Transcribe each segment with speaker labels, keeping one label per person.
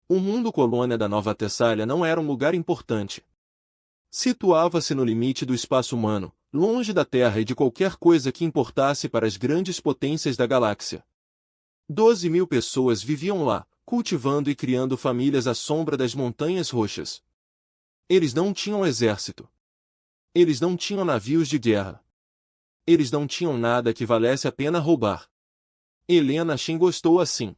Speaker 1: O mundo colônia da Nova Tessália não era um lugar importante. Situava-se no limite do espaço humano, longe da Terra e de qualquer coisa que importasse para as grandes potências da galáxia. 12.000 pessoas viviam lá, cultivando e criando famílias à sombra das montanhas roxas. Eles não tinham exército. Eles não tinham navios de guerra. Eles não tinham nada que valesse a pena roubar. Helena Shen gostou assim.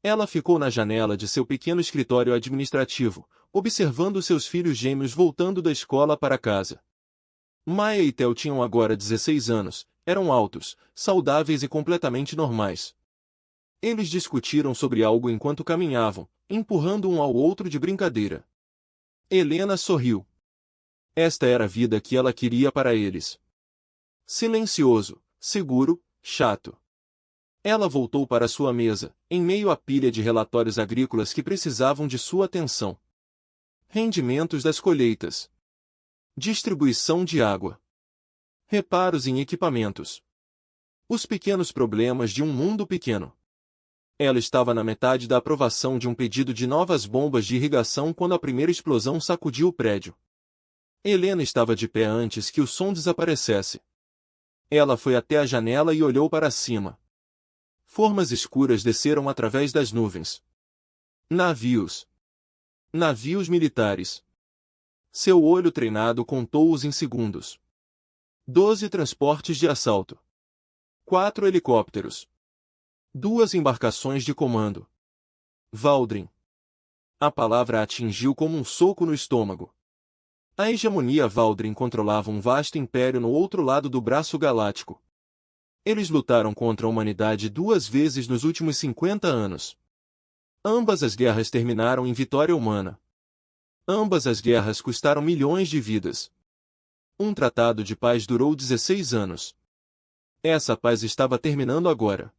Speaker 1: Ela ficou na janela de seu pequeno escritório administrativo, observando seus filhos gêmeos voltando da escola para casa. Maya e Theo tinham agora 16 anos, eram altos, saudáveis e completamente normais. Eles discutiram sobre algo enquanto caminhavam, empurrando um ao outro de brincadeira. Helena sorriu. Esta era a vida que ela queria para eles. Silencioso, seguro, chato. Ela voltou para sua mesa, em meio à pilha de relatórios agrícolas que precisavam de sua atenção. Rendimentos das colheitas. Distribuição de água. Reparos em equipamentos. Os pequenos problemas de um mundo pequeno. Ela estava na metade da aprovação de um pedido de novas bombas de irrigação quando a primeira explosão sacudiu o prédio. Helena estava de pé antes que o som desaparecesse. Ela foi até a janela e olhou para cima. Formas escuras desceram através das nuvens. Navios. Navios militares. Seu olho treinado contou-os em segundos. 12 transportes de assalto. 4 helicópteros. 2 embarcações de comando. Valdrin. A palavra a atingiu como um soco no estômago. A hegemonia Valdrin controlava um vasto império no outro lado do braço galáctico. Eles lutaram contra a humanidade 2 vezes nos últimos 50 anos. Ambas as guerras terminaram em vitória humana. Ambas as guerras custaram milhões de vidas. Um tratado de paz durou 16 anos. Essa paz estava terminando agora.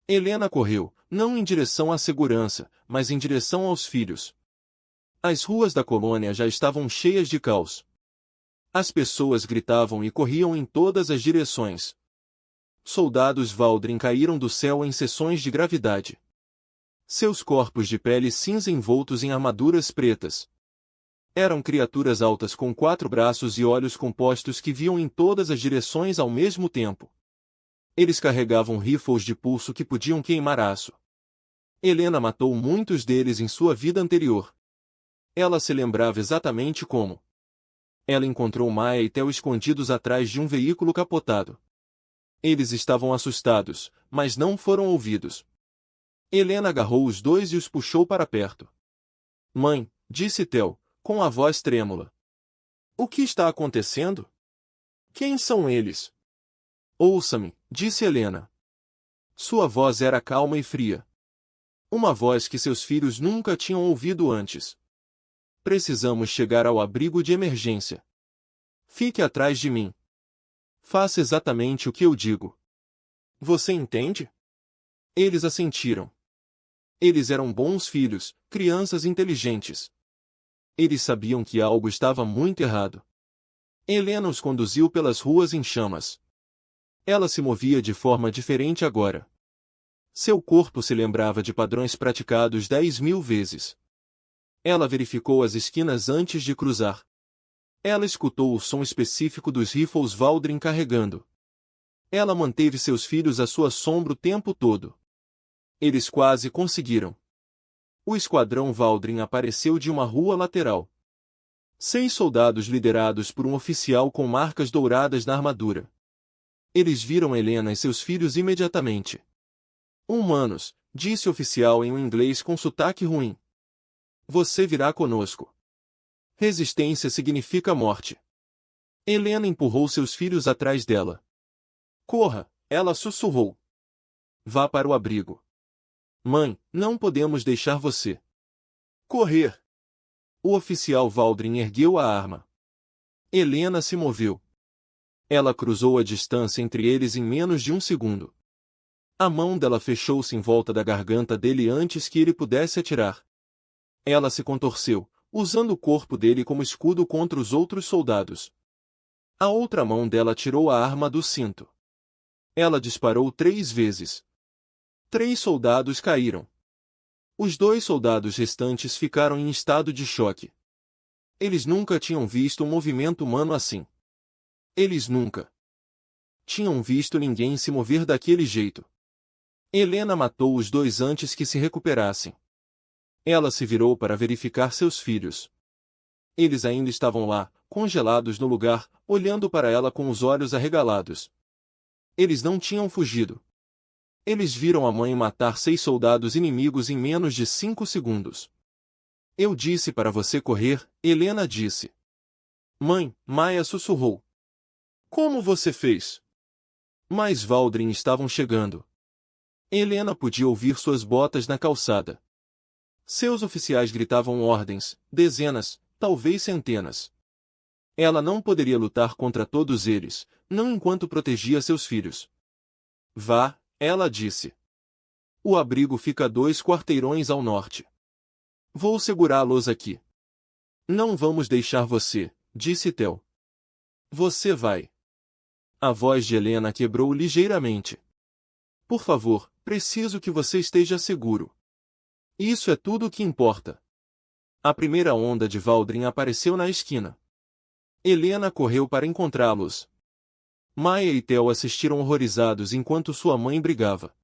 Speaker 1: Helena correu, não em direção à segurança, mas em direção aos filhos. As ruas da colônia já estavam cheias de caos. As pessoas gritavam e corriam em todas as direções. Soldados Valdrin caíram do céu em seções de gravidade. Seus corpos de pele cinza envoltos em armaduras pretas. Eram criaturas altas com 4 braços e olhos compostos que viam em todas as direções ao mesmo tempo. Eles carregavam rifles de pulso que podiam queimar aço. Helena matou muitos deles em sua vida anterior. Ela se lembrava exatamente como. Ela encontrou Maya e Theo escondidos atrás de um veículo capotado. Eles estavam assustados, mas não foram ouvidos. Helena agarrou os dois e os puxou para perto. Mãe, disse Theo, com a voz trêmula. O que está acontecendo? Quem são eles? Ouça-me, disse Helena. Sua voz era calma e fria. Uma voz que seus filhos nunca tinham ouvido antes. Precisamos chegar ao abrigo de emergência. Fique atrás de mim. Faça exatamente o que eu digo. Você entende? Eles assentiram. Eles eram bons filhos, crianças inteligentes. Eles sabiam que algo estava muito errado. Helena os conduziu pelas ruas em chamas. Ela se movia de forma diferente agora. Seu corpo se lembrava de padrões praticados 10.000 vezes. Ela verificou as esquinas antes de cruzar. Ela escutou o som específico dos rifles Valdrin carregando. Ela manteve seus filhos à sua sombra o tempo todo. Eles quase conseguiram. O esquadrão Valdrin apareceu de uma rua lateral. 6 soldados liderados por um oficial com marcas douradas na armadura. Eles viram Helena e seus filhos imediatamente. Humanos, disse o oficial em um inglês com sotaque ruim. Você virá conosco. Resistência significa morte. Helena empurrou seus filhos atrás dela. Corra, ela sussurrou. Vá para o abrigo. Mãe, não podemos deixar você correr. O oficial Valdrin ergueu a arma. Helena se moveu. Ela cruzou a distância entre eles em menos de 1 segundo. A mão dela fechou-se em volta da garganta dele antes que ele pudesse atirar. Ela se contorceu, usando o corpo dele como escudo contra os outros soldados. A outra mão dela tirou a arma do cinto. Ela disparou 3 vezes. 3 soldados caíram. Os 2 soldados restantes ficaram em estado de choque. Eles nunca tinham visto um movimento humano assim. Eles nunca tinham visto ninguém se mover daquele jeito. Helena matou os 2 antes que se recuperassem. Ela se virou para verificar seus filhos. Eles ainda estavam lá, congelados no lugar, olhando para ela com os olhos arregalados. Eles não tinham fugido. Eles viram a mãe matar 6 soldados inimigos em menos de 5 segundos. Eu disse para você correr, Helena disse. Mãe, Maia sussurrou. Como você fez? Mas Valdrin estavam chegando. Helena podia ouvir suas botas na calçada. Seus oficiais gritavam ordens, dezenas, talvez centenas. Ela não poderia lutar contra todos eles, não enquanto protegia seus filhos. Vá, ela disse. O abrigo fica a 2 quarteirões ao norte. Vou segurá-los aqui. Não vamos deixar você, disse Tel. Você vai. A voz de Helena quebrou ligeiramente. Por favor, preciso que você esteja seguro. Isso é tudo o que importa. A primeira onda de Valdrin apareceu na esquina. Helena correu para encontrá-los. Maia e Tel assistiram horrorizados enquanto sua mãe brigava.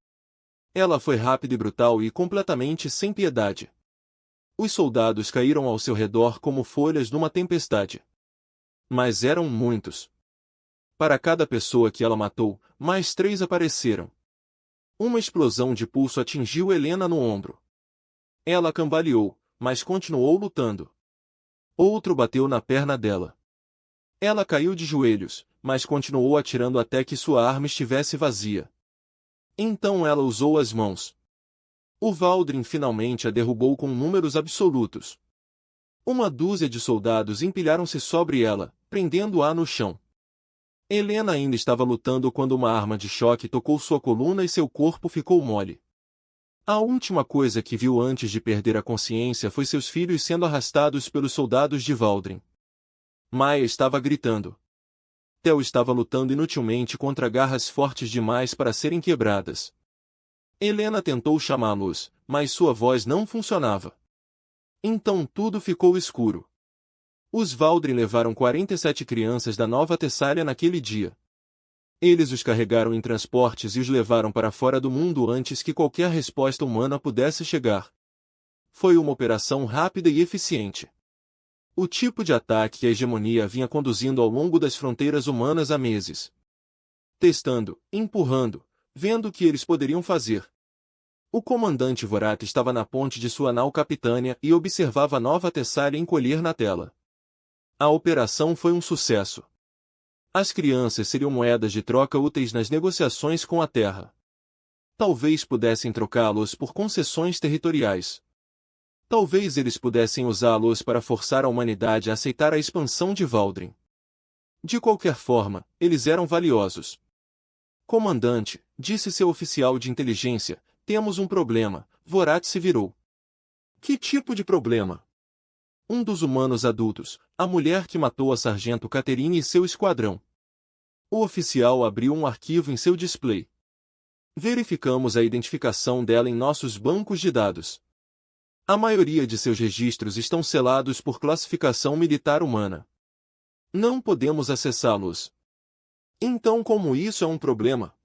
Speaker 1: Ela foi rápida e brutal e completamente sem piedade. Os soldados caíram ao seu redor como folhas numa tempestade. Mas eram muitos. Para cada pessoa que ela matou, mais 3 apareceram. Uma explosão de pulso atingiu Helena no ombro. Ela cambaleou, mas continuou lutando. Outro bateu na perna dela. Ela caiu de joelhos, mas continuou atirando até que sua arma estivesse vazia. Então ela usou as mãos. O Valdrin finalmente a derrubou com números absolutos. Uma dúzia de soldados empilharam-se sobre ela, prendendo-a no chão. Helena ainda estava lutando quando uma arma de choque tocou sua coluna e seu corpo ficou mole. A última coisa que viu antes de perder a consciência foi seus filhos sendo arrastados pelos soldados de Valdrin. Maia estava gritando. Tel estava lutando inutilmente contra garras fortes demais para serem quebradas. Helena tentou chamá-los, mas sua voz não funcionava. Então tudo ficou escuro. Os Valdrin levaram 47 crianças da Nova Tessália naquele dia. Eles os carregaram em transportes e os levaram para fora do mundo antes que qualquer resposta humana pudesse chegar. Foi uma operação rápida e eficiente. O tipo de ataque que a hegemonia vinha conduzindo ao longo das fronteiras humanas há meses. Testando, empurrando, vendo o que eles poderiam fazer. O comandante Vorat estava na ponte de sua nau capitânia e observava a Nova Tessália encolher na tela. A operação foi um sucesso. As crianças seriam moedas de troca úteis nas negociações com a Terra. Talvez pudessem trocá-los por concessões territoriais. Talvez eles pudessem usá-los para forçar a humanidade a aceitar a expansão de Valdrin. De qualquer forma, eles eram valiosos. Comandante, disse seu oficial de inteligência, temos um problema. Vorat se virou. Que tipo de problema? Um dos humanos adultos, a mulher que matou a sargento Catherine e seu esquadrão. O oficial abriu um arquivo em seu display. Verificamos a identificação dela em nossos bancos de dados. A maioria de seus registros estão selados por classificação militar humana. Não podemos acessá-los. Então como isso é um problema?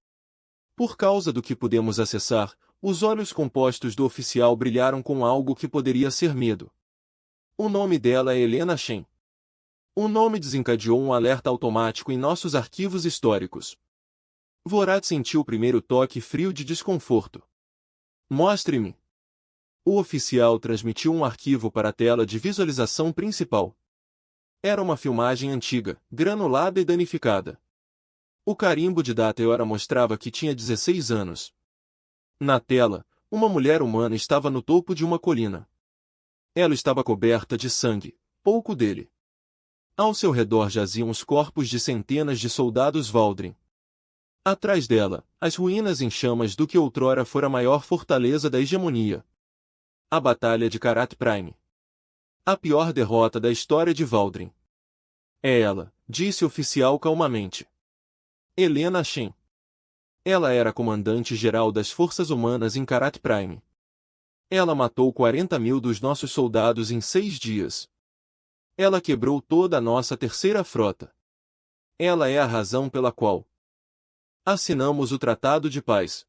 Speaker 1: Por causa do que podemos acessar, os olhos compostos do oficial brilharam com algo que poderia ser medo. O nome dela é Helena Shen. O nome desencadeou um alerta automático em nossos arquivos históricos. Vorat sentiu o primeiro toque frio de desconforto. Mostre-me. O oficial transmitiu um arquivo para a tela de visualização principal. Era uma filmagem antiga, granulada e danificada. O carimbo de data e hora mostrava que tinha 16 anos. Na tela, uma mulher humana estava no topo de uma colina. Ela estava coberta de sangue, pouco dele. Ao seu redor jaziam os corpos de centenas de soldados Valdrin. Atrás dela, as ruínas em chamas do que outrora fora a maior fortaleza da hegemonia. A Batalha de Karat Prime. A pior derrota da história de Valdrin. É ela, disse o oficial calmamente. Helena Shen. Ela era comandante-geral das forças humanas em Karat Prime. Ela matou 40.000 dos nossos soldados em 6 dias. Ela quebrou toda a nossa terceira frota. Ela é a razão pela qual assinamos o Tratado de Paz.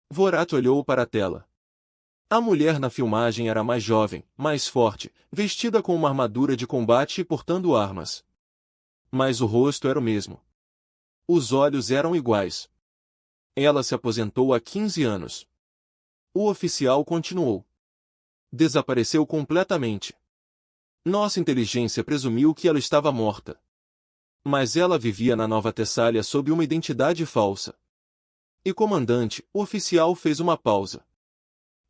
Speaker 1: Vorat olhou para a tela. A mulher na filmagem era mais jovem, mais forte, vestida com uma armadura de combate e portando armas. Mas o rosto era o mesmo. Os olhos eram iguais. Ela se aposentou há 15 anos. O oficial continuou. Desapareceu completamente. Nossa inteligência presumiu que ela estava morta. Mas ela vivia na Nova Tessália sob uma identidade falsa. E comandante, o oficial fez uma pausa.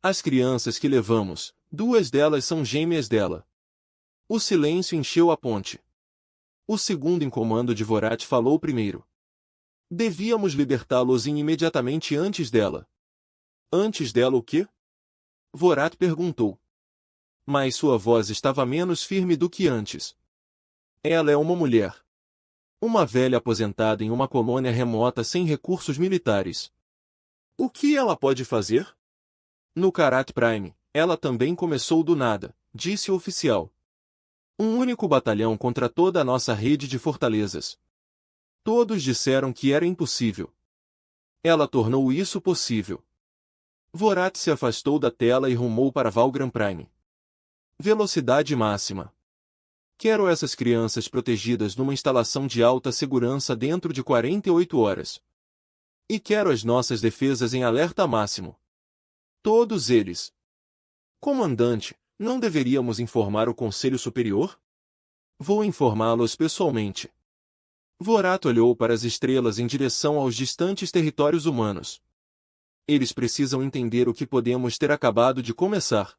Speaker 1: As crianças que levamos, 2 delas são gêmeas dela. O silêncio encheu a ponte. O segundo em comando de Vorat falou primeiro. Devíamos libertá-los imediatamente antes dela. Antes dela o quê? Vorat perguntou. Mas sua voz estava menos firme do que antes. Ela é uma mulher. Uma velha aposentada em uma colônia remota sem recursos militares. O que ela pode fazer? No Karat Prime, ela também começou do nada, disse o oficial. Um único batalhão contra toda a nossa rede de fortalezas. Todos disseram que era impossível. Ela tornou isso possível. Vorat se afastou da tela e rumou para Valgran Prime. Velocidade máxima. Quero essas crianças protegidas numa instalação de alta segurança dentro de 48 horas. E quero as nossas defesas em alerta máximo. Todos eles. Comandante, não deveríamos informar o Conselho Superior? Vou informá-los pessoalmente. Vorat olhou para as estrelas em direção aos distantes territórios humanos. Eles precisam entender o que podemos ter acabado de começar.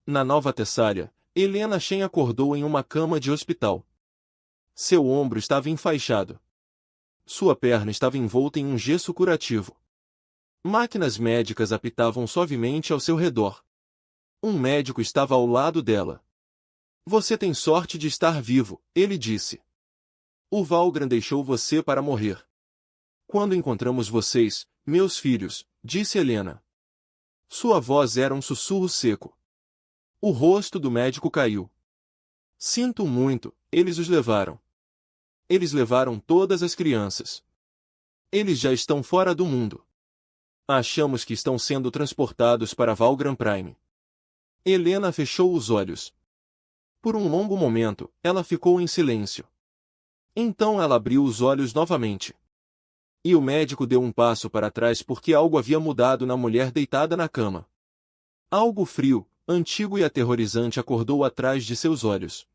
Speaker 1: Na Nova Tessália, Helena Shen acordou em uma cama de hospital. Seu ombro estava enfaixado. Sua perna estava envolta em um gesso curativo. Máquinas médicas apitavam suavemente ao seu redor. Um médico estava ao lado dela. Você tem sorte de estar vivo, ele disse. O Valgran deixou você para morrer. Quando encontramos vocês, meus filhos, disse Helena. Sua voz era um sussurro seco. O rosto do médico caiu. Sinto muito, eles os levaram. Eles levaram todas as crianças. Eles já estão fora do mundo. Achamos que estão sendo transportados para Valgran Prime. Helena fechou os olhos. Por um longo momento, ela ficou em silêncio. Então ela abriu os olhos novamente. E o médico deu um passo para trás porque algo havia mudado na mulher deitada na cama. Algo frio, antigo e aterrorizante acordou atrás de seus olhos.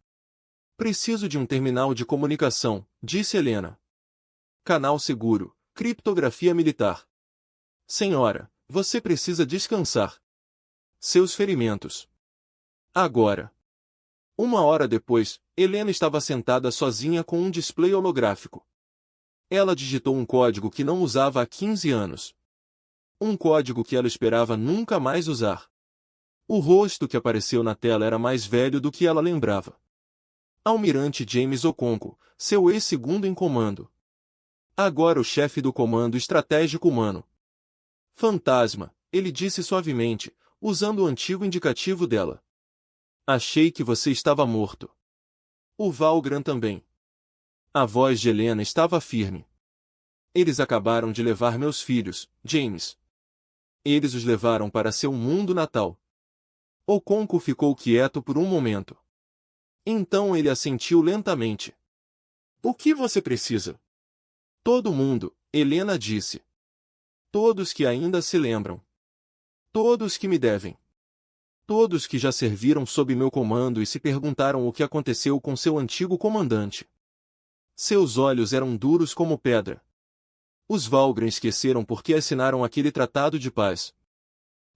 Speaker 1: Preciso de um terminal de comunicação, disse Helena. Canal seguro, criptografia militar. Senhora, você precisa descansar. Seus ferimentos. Agora. 1 hora depois, Helena estava sentada sozinha com um display holográfico. Ela digitou um código que não usava há 15 anos. Um código que ela esperava nunca mais usar. O rosto que apareceu na tela era mais velho do que ela lembrava. Almirante James Okonkwo, seu ex-segundo em comando. Agora o chefe do Comando Estratégico Humano. Fantasma, ele disse suavemente, usando o antigo indicativo dela. Achei que você estava morto. O Valgran também. A voz de Helena estava firme. Eles acabaram de levar meus filhos, James. Eles os levaram para seu mundo natal. Okonkwo ficou quieto por um momento. Então ele assentiu lentamente. O que você precisa? Todo mundo, Helena disse. Todos que ainda se lembram. Todos que me devem. Todos que já serviram sob meu comando e se perguntaram o que aconteceu com seu antigo comandante. Seus olhos eram duros como pedra. Os Valgran esqueceram por que assinaram aquele tratado de paz.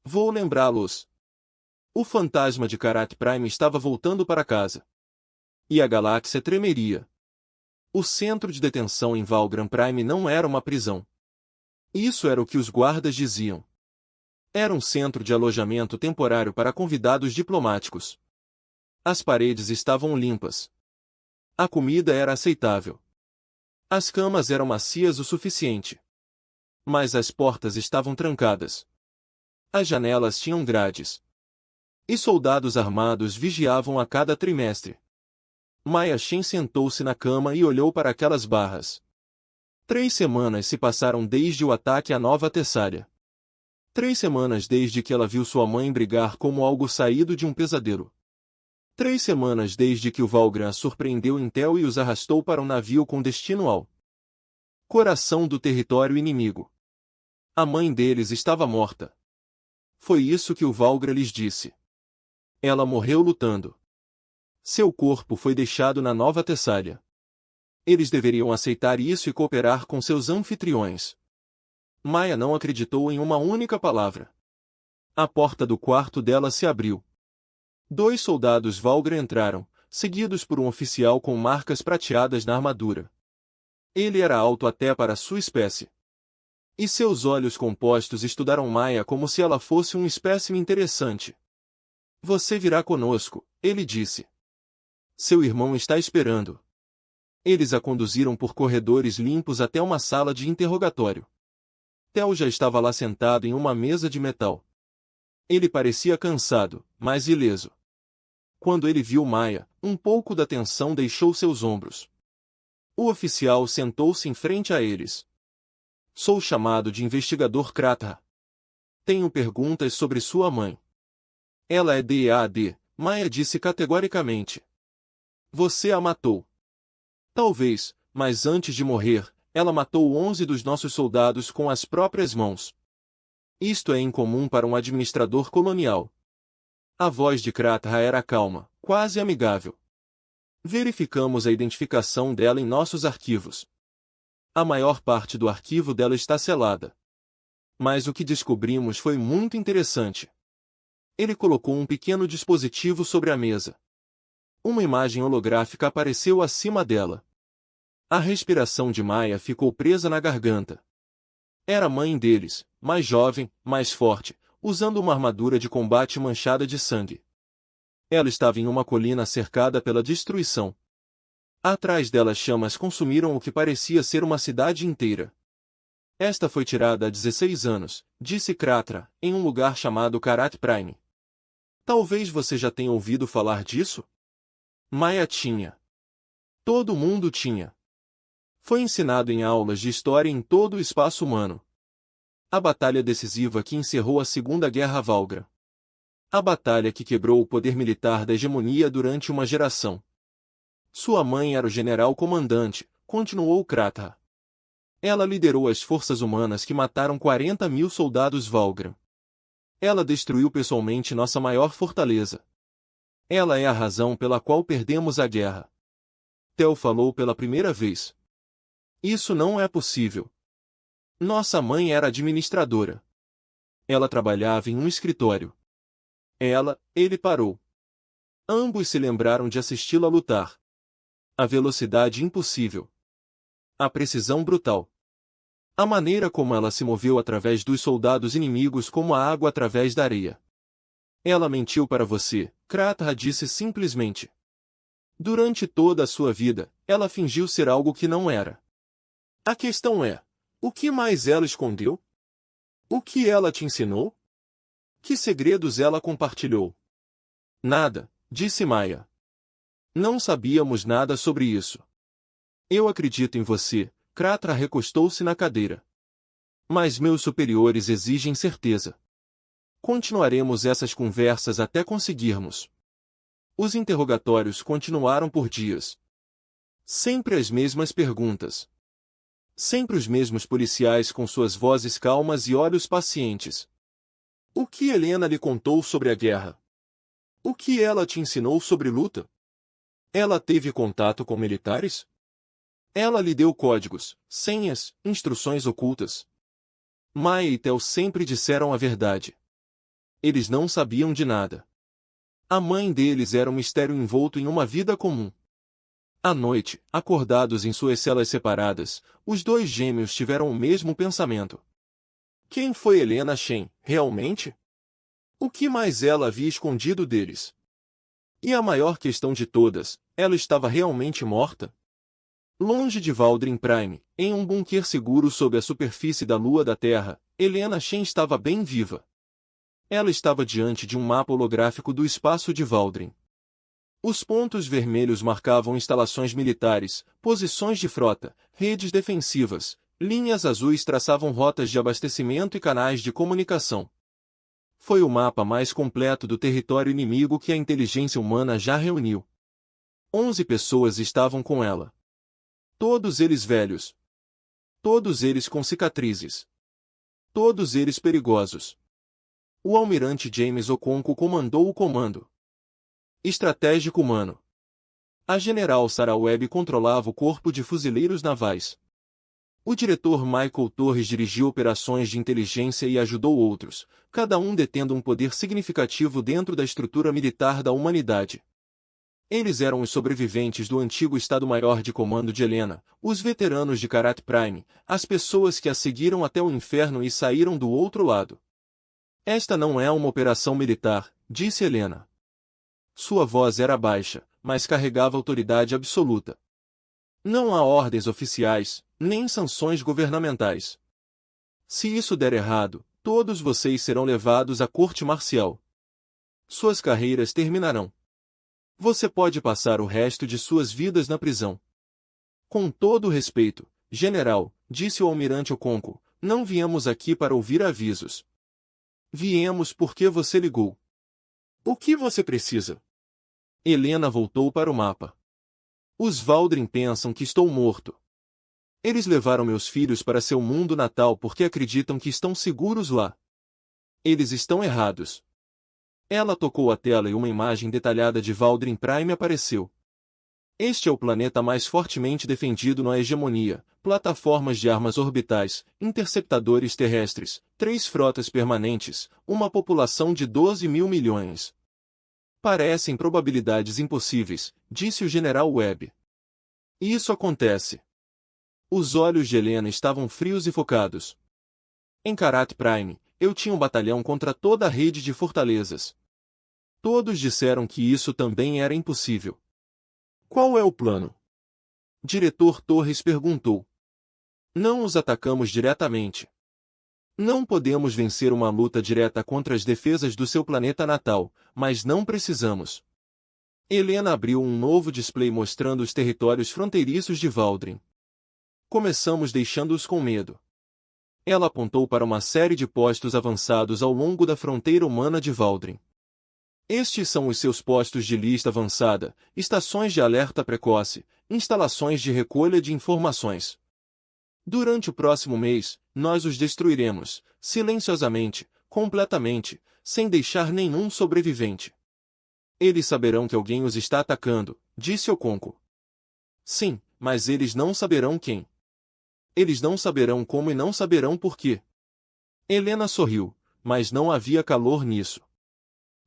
Speaker 1: Vou lembrá-los. O fantasma de Karat Prime estava voltando para casa. E a galáxia tremeria. O centro de detenção em Valgran Prime não era uma prisão. Isso era o que os guardas diziam. Era um centro de alojamento temporário para convidados diplomáticos. As paredes estavam limpas. A comida era aceitável. As camas eram macias o suficiente. Mas as portas estavam trancadas. As janelas tinham grades. E soldados armados vigiavam a cada trimestre. Maya Chen sentou-se na cama e olhou para aquelas barras. 3 semanas se passaram desde o ataque à Nova Tessália. 3 semanas desde que ela viu sua mãe brigar como algo saído de um pesadelo. 3 semanas desde que o Valgren a surpreendeu em Tel e os arrastou para um navio com destino ao coração do território inimigo. A mãe deles estava morta. Foi isso que o Valgren lhes disse. Ela morreu lutando. Seu corpo foi deixado na Nova Tessália. Eles deveriam aceitar isso e cooperar com seus anfitriões. Maya não acreditou em uma única palavra. A porta do quarto dela se abriu. 2 soldados Valgren entraram, seguidos por um oficial com marcas prateadas na armadura. Ele era alto até para sua espécie. E seus olhos compostos estudaram Maya como se ela fosse um espécime interessante. Você virá conosco, ele disse. Seu irmão está esperando. Eles a conduziram por corredores limpos até uma sala de interrogatório. Tel já estava lá sentado em uma mesa de metal. Ele parecia cansado, mas ileso. Quando ele viu Maya, um pouco da tensão deixou seus ombros. O oficial sentou-se em frente a eles. Sou chamado de investigador Kratra. Tenho perguntas sobre sua mãe. Ela é DEAD, Maya disse categoricamente. Você a matou. Talvez, mas antes de morrer, ela matou 11 dos nossos soldados com as próprias mãos. Isto é incomum para um administrador colonial. A voz de Kratra era calma, quase amigável. Verificamos a identificação dela em nossos arquivos. A maior parte do arquivo dela está selada. Mas o que descobrimos foi muito interessante. Ele colocou um pequeno dispositivo sobre a mesa. Uma imagem holográfica apareceu acima dela. A respiração de Maya ficou presa na garganta. Era a mãe deles, mais jovem, mais forte, usando uma armadura de combate manchada de sangue. Ela estava em uma colina cercada pela destruição. Atrás dela chamas consumiram o que parecia ser uma cidade inteira. Esta foi tirada há 16 anos, disse Kratra, em um lugar chamado Karat Prime. Talvez você já tenha ouvido falar disso? Maya tinha. Todo mundo tinha. Foi ensinado em aulas de história em todo o espaço humano. A batalha decisiva que encerrou a Segunda Guerra Valgra. A batalha que quebrou o poder militar da hegemonia durante uma geração. Sua mãe era o general-comandante, continuou Kratra. Ela liderou as forças humanas que mataram 40.000 soldados Valgra. Ela destruiu pessoalmente nossa maior fortaleza. Ela é a razão pela qual perdemos a guerra. Tel falou pela primeira vez. Isso não é possível. Nossa mãe era administradora. Ela trabalhava em um escritório. Ele parou. Ambos se lembraram de assisti-la lutar. A velocidade impossível. A precisão brutal. A maneira como ela se moveu através dos soldados inimigos como a água através da areia. Ela mentiu para você, Kratra disse simplesmente. Durante toda a sua vida, ela fingiu ser algo que não era. A questão é, o que mais ela escondeu? O que ela te ensinou? Que segredos ela compartilhou? Nada, disse Maya. Não sabíamos nada sobre isso. Eu acredito em você, Kratra recostou-se na cadeira. Mas meus superiores exigem certeza. Continuaremos essas conversas até conseguirmos. Os interrogatórios continuaram por dias. Sempre as mesmas perguntas. Sempre os mesmos policiais com suas vozes calmas e olhos pacientes. O que Helena lhe contou sobre a guerra? O que ela te ensinou sobre luta? Ela teve contato com militares? Ela lhe deu códigos, senhas, instruções ocultas. Maya e Tel sempre disseram a verdade. Eles não sabiam de nada. A mãe deles era um mistério envolto em uma vida comum. À noite, acordados em suas celas separadas, os 2 gêmeos tiveram o mesmo pensamento. Quem foi Helena Chen, realmente? O que mais ela havia escondido deles? E a maior questão de todas, ela estava realmente morta? Longe de Valdrin Prime, em um bunker seguro sob a superfície da lua da Terra, Helena Chen estava bem viva. Ela estava diante de um mapa holográfico do espaço de Valdrin. Os pontos vermelhos marcavam instalações militares, posições de frota, redes defensivas, linhas azuis traçavam rotas de abastecimento e canais de comunicação. Foi o mapa mais completo do território inimigo que a inteligência humana já reuniu. 11 pessoas estavam com ela. Todos eles velhos. Todos eles com cicatrizes. Todos eles perigosos. O almirante James Okonkwo comandou o comando estratégico humano. A general Sarah Webb controlava o corpo de fuzileiros navais. O diretor Michael Torres dirigiu operações de inteligência e ajudou outros, cada um detendo um poder significativo dentro da estrutura militar da humanidade. Eles eram os sobreviventes do antigo Estado-Maior de Comando de Helena, os veteranos de Karat Prime, as pessoas que a seguiram até o inferno e saíram do outro lado. Esta não é uma operação militar, disse Helena. Sua voz era baixa, mas carregava autoridade absoluta. Não há ordens oficiais, nem sanções governamentais. Se isso der errado, todos vocês serão levados à corte marcial. Suas carreiras terminarão. Você pode passar o resto de suas vidas na prisão. Com todo o respeito, general, disse o almirante Okonkwo, não viemos aqui para ouvir avisos. Viemos porque você ligou. O que você precisa? Helena voltou para o mapa. Os Valdrin pensam que estou morto. Eles levaram meus filhos para seu mundo natal porque acreditam que estão seguros lá. Eles estão errados. Ela tocou a tela e uma imagem detalhada de Valdrin Prime apareceu. Este é o planeta mais fortemente defendido na hegemonia, plataformas de armas orbitais, interceptadores terrestres, 3 frotas permanentes, uma população de 12 mil milhões. Parecem probabilidades impossíveis, disse o general Webb. Isso acontece. Os olhos de Helena estavam frios e focados. Em Karat Prime, eu tinha um batalhão contra toda a rede de fortalezas. Todos disseram que isso também era impossível. Qual é o plano? Diretor Torres perguntou. Não os atacamos diretamente. Não podemos vencer uma luta direta contra as defesas do seu planeta natal, mas não precisamos. Helena abriu um novo display mostrando os territórios fronteiriços de Valdrin. Começamos deixando-os com medo. Ela apontou para uma série de postos avançados ao longo da fronteira humana de Valdrin. Estes são os seus postos de lista avançada, estações de alerta precoce, instalações de recolha de informações. Durante o próximo mês, nós os destruiremos, silenciosamente, completamente, sem deixar nenhum sobrevivente. Eles saberão que alguém os está atacando, disse Okonkwo. Sim, mas eles não saberão quem. Eles não saberão como e não saberão por quê. Helena sorriu, mas não havia calor nisso.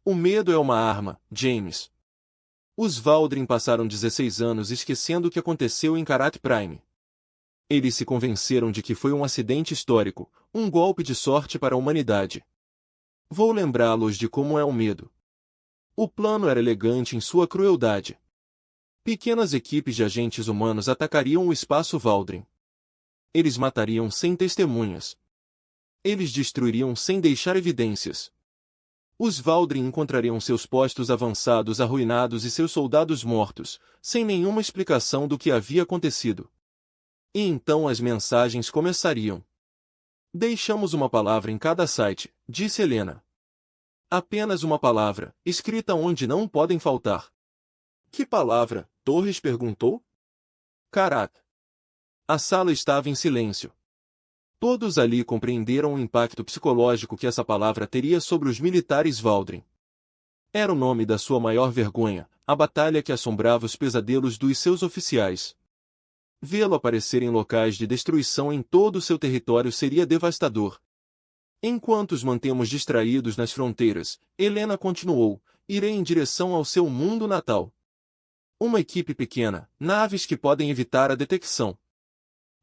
Speaker 1: O medo é uma arma, James. Os Valdrin passaram 16 anos esquecendo o que aconteceu em Karat Prime. Eles se convenceram de que foi um acidente histórico, um golpe de sorte para a humanidade. Vou lembrá-los de como é o medo. O plano era elegante em sua crueldade. Pequenas equipes de agentes humanos atacariam o espaço Valdrin. Eles matariam sem testemunhas. Eles destruiriam sem deixar evidências. Os Valdrin encontrariam seus postos avançados arruinados e seus soldados mortos, sem nenhuma explicação do que havia acontecido. E então as mensagens começariam. Deixamos uma palavra em cada site, disse Helena. Apenas uma palavra, escrita onde não podem faltar. Que palavra? Torres perguntou. Karat. A sala estava em silêncio. Todos ali compreenderam o impacto psicológico que essa palavra teria sobre os militares Valdrin. Era o nome da sua maior vergonha, a batalha que assombrava os pesadelos dos seus oficiais. Vê-lo aparecer em locais de destruição em todo o seu território seria devastador. Enquanto os mantemos distraídos nas fronteiras, Helena continuou, irei em direção ao seu mundo natal. Uma equipe pequena, naves que podem evitar a detecção.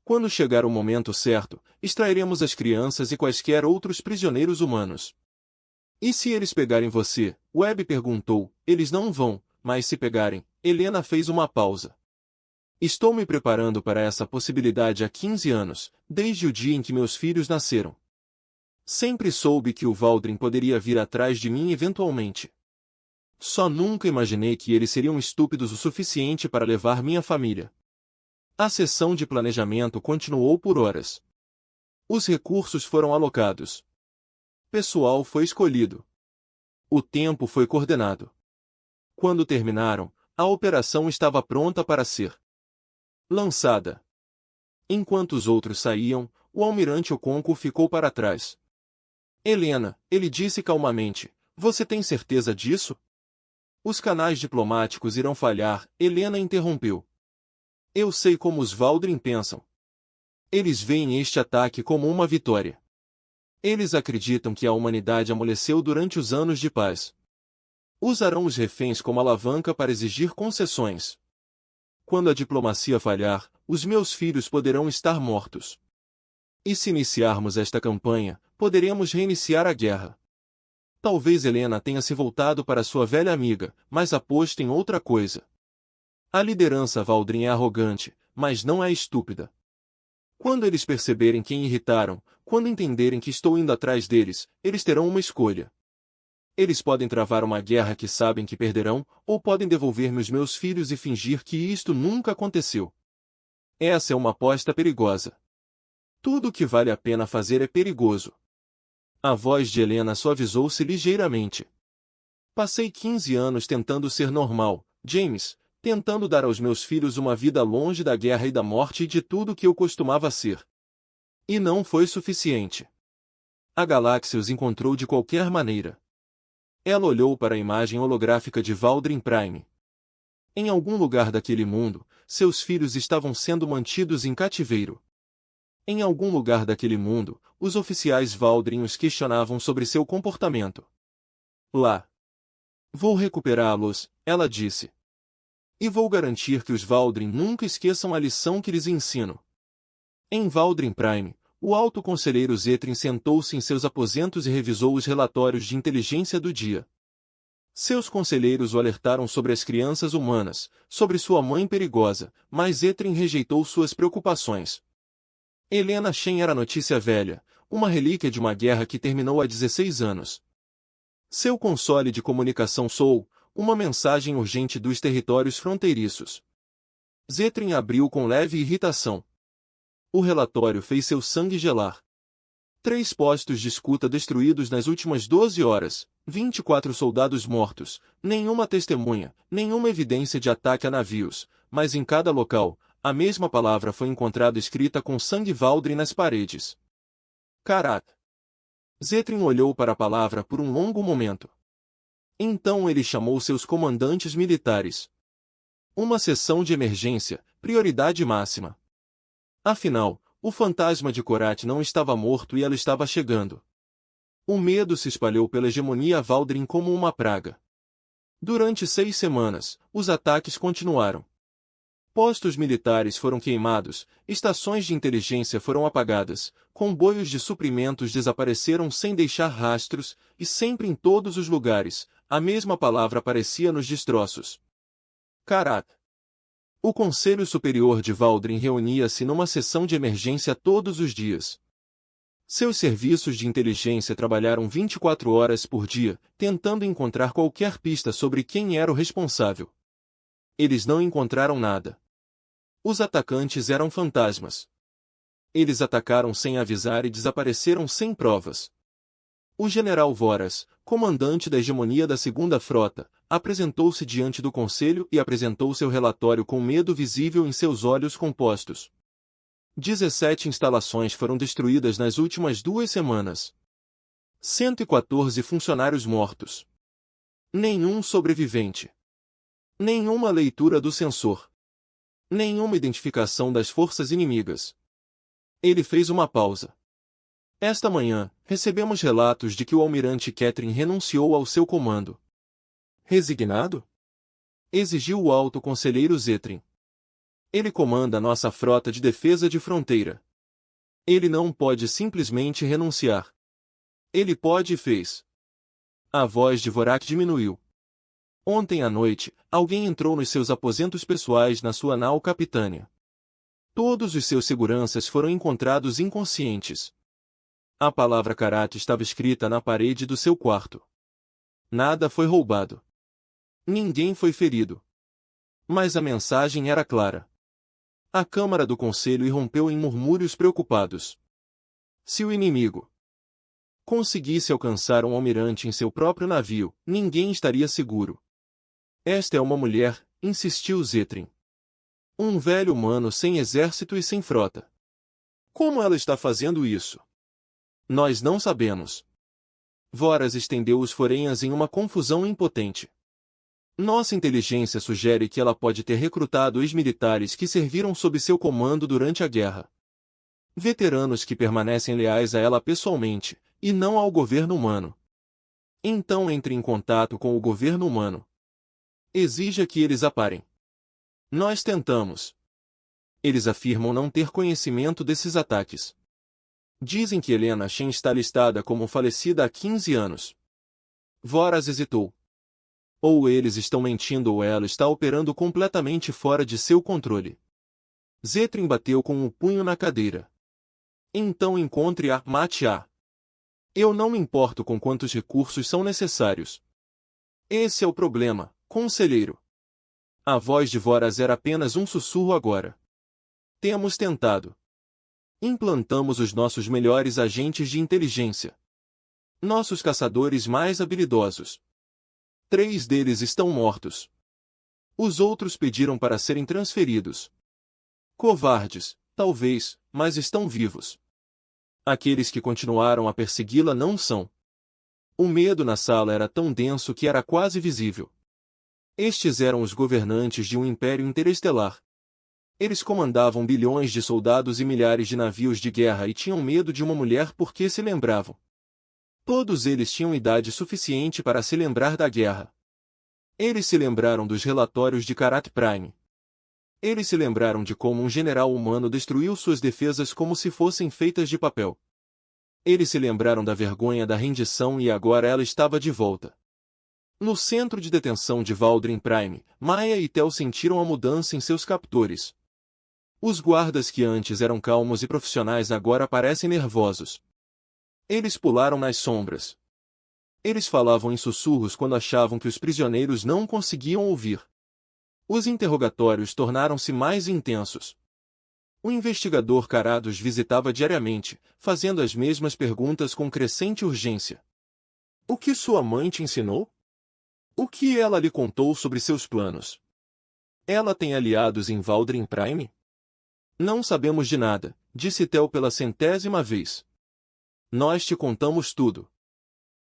Speaker 1: Quando chegar o momento certo, extrairemos as crianças e quaisquer outros prisioneiros humanos. E se eles pegarem você? Webb perguntou. Eles não vão, mas se pegarem, Helena fez uma pausa. Estou me preparando para essa possibilidade há 15 anos, desde o dia em que meus filhos nasceram. Sempre soube que o Valdrin poderia vir atrás de mim eventualmente. Só nunca imaginei que eles seriam estúpidos o suficiente para levar minha família. A sessão de planejamento continuou por horas. Os recursos foram alocados. Pessoal foi escolhido. O tempo foi coordenado. Quando terminaram, a operação estava pronta para ser lançada. Enquanto os outros saíam, o almirante Okonkwo ficou para trás. Helena, ele disse calmamente, você tem certeza disso? Os canais diplomáticos irão falhar, Helena interrompeu. Eu sei como os Valdrin pensam. Eles veem este ataque como uma vitória. Eles acreditam que a humanidade amoleceu durante os anos de paz. Usarão os reféns como alavanca para exigir concessões. Quando a diplomacia falhar, os meus filhos poderão estar mortos. E se iniciarmos esta campanha, poderemos reiniciar a guerra. Talvez Helena tenha se voltado para sua velha amiga, mas aposto em outra coisa. A liderança Valdrin é arrogante, mas não é estúpida. Quando eles perceberem quem irritaram, quando entenderem que estou indo atrás deles, eles terão uma escolha. Eles podem travar uma guerra que sabem que perderão, ou podem devolver-me os meus filhos e fingir que isto nunca aconteceu. Essa é uma aposta perigosa. Tudo o que vale a pena fazer é perigoso. A voz de Helena suavizou-se ligeiramente. Passei 15 anos tentando ser normal, James, tentando dar aos meus filhos uma vida longe da guerra e da morte e de tudo que eu costumava ser. E não foi suficiente. A galáxia os encontrou de qualquer maneira. Ela olhou para a imagem holográfica de Valdrin Prime. Em algum lugar daquele mundo, seus filhos estavam sendo mantidos em cativeiro. Em algum lugar daquele mundo, os oficiais Valdrin os questionavam sobre seu comportamento. Lá. Vou recuperá-los, ela disse. E vou garantir que os Valdrin nunca esqueçam a lição que lhes ensino. Em Valdrin Prime, o alto conselheiro Zetrin sentou-se em seus aposentos e revisou os relatórios de inteligência do dia. Seus conselheiros o alertaram sobre as crianças humanas, sobre sua mãe perigosa, mas Zetrin rejeitou suas preocupações. Helena Shen era notícia velha, uma relíquia de uma guerra que terminou há 16 anos. Seu console de comunicação soou, uma mensagem urgente dos territórios fronteiriços. Zetrin abriu com leve irritação. O relatório fez seu sangue gelar. 3 postos de escuta destruídos nas últimas 12 horas, 24 soldados mortos, nenhuma testemunha, nenhuma evidência de ataque a navios, mas em cada local, a mesma palavra foi encontrada escrita com sangue Valdrin nas paredes. Karat. Zetrin olhou para a palavra por um longo momento. Então ele chamou seus comandantes militares. Uma sessão de emergência, prioridade máxima. Afinal, o fantasma de Korat não estava morto e ela estava chegando. O medo se espalhou pela hegemonia Valdrin como uma praga. Durante 6 semanas, os ataques continuaram. Postos militares foram queimados, estações de inteligência foram apagadas, comboios de suprimentos desapareceram sem deixar rastros, e sempre em todos os lugares, a mesma palavra aparecia nos destroços. Karat. O Conselho Superior de Valdrin reunia-se numa sessão de emergência todos os dias. Seus serviços de inteligência trabalharam 24 horas por dia, tentando encontrar qualquer pista sobre quem era o responsável. Eles não encontraram nada. Os atacantes eram fantasmas. Eles atacaram sem avisar e desapareceram sem provas. O general Voras, comandante da hegemonia da Segunda Frota, apresentou-se diante do conselho e apresentou seu relatório com medo visível em seus olhos compostos. 17 instalações foram destruídas nas últimas 2 semanas. 114 funcionários mortos. Nenhum sobrevivente. Nenhuma leitura do sensor. Nenhuma identificação das forças inimigas. Ele fez uma pausa. Esta manhã, recebemos relatos de que o almirante Catherine renunciou ao seu comando. Resignado? Exigiu o alto conselheiro Zetrin. Ele comanda nossa frota de defesa de fronteira. Ele não pode simplesmente renunciar. Ele pode e fez. A voz de Vorak diminuiu. Ontem à noite, alguém entrou nos seus aposentos pessoais na sua nau capitânia. Todos os seus seguranças foram encontrados inconscientes. A palavra Karat estava escrita na parede do seu quarto. Nada foi roubado. Ninguém foi ferido. Mas a mensagem era clara. A Câmara do Conselho irrompeu em murmúrios preocupados. Se o inimigo conseguisse alcançar um almirante em seu próprio navio, ninguém estaria seguro. Esta é uma mulher, insistiu Zetrin. Um velho humano sem exército e sem frota. Como ela está fazendo isso? Nós não sabemos. Voraz estendeu os forenhas em uma confusão impotente. Nossa inteligência sugere que ela pode ter recrutado ex-militares que serviram sob seu comando durante a guerra. Veteranos que permanecem leais a ela pessoalmente, e não ao governo humano. Então entre em contato com o governo humano. Exija que eles a parem. Nós tentamos. Eles afirmam não ter conhecimento desses ataques. Dizem que Helena Shen está listada como falecida há 15 anos. Voraz hesitou. Ou eles estão mentindo ou ela está operando completamente fora de seu controle. Zetrin bateu com o punho na cadeira. Então encontre-a, mate-a. Eu não me importo com quantos recursos são necessários. Esse é o problema, conselheiro. A voz de Voraz era apenas um sussurro agora. Temos tentado. Implantamos os nossos melhores agentes de inteligência. Nossos caçadores mais habilidosos. 3 deles estão mortos. Os outros pediram para serem transferidos. Covardes, talvez, mas estão vivos. Aqueles que continuaram a persegui-la não são. O medo na sala era tão denso que era quase visível. Estes eram os governantes de um império interestelar. Eles comandavam bilhões de soldados e milhares de navios de guerra e tinham medo de uma mulher porque se lembravam. Todos eles tinham idade suficiente para se lembrar da guerra. Eles se lembraram dos relatórios de Karat Prime. Eles se lembraram de como um general humano destruiu suas defesas como se fossem feitas de papel. Eles se lembraram da vergonha da rendição e agora ela estava de volta. No centro de detenção de Valdrin Prime, Maya e Tel sentiram a mudança em seus captores. Os guardas que antes eram calmos e profissionais agora parecem nervosos. Eles pularam nas sombras. Eles falavam em sussurros quando achavam que os prisioneiros não conseguiam ouvir. Os interrogatórios tornaram-se mais intensos. O investigador Karat os visitava diariamente, fazendo as mesmas perguntas com crescente urgência. O que sua mãe te ensinou? O que ela lhe contou sobre seus planos? Ela tem aliados em Valdrin Prime? Não sabemos de nada, disse Tel pela 100ª vez. Nós te contamos tudo.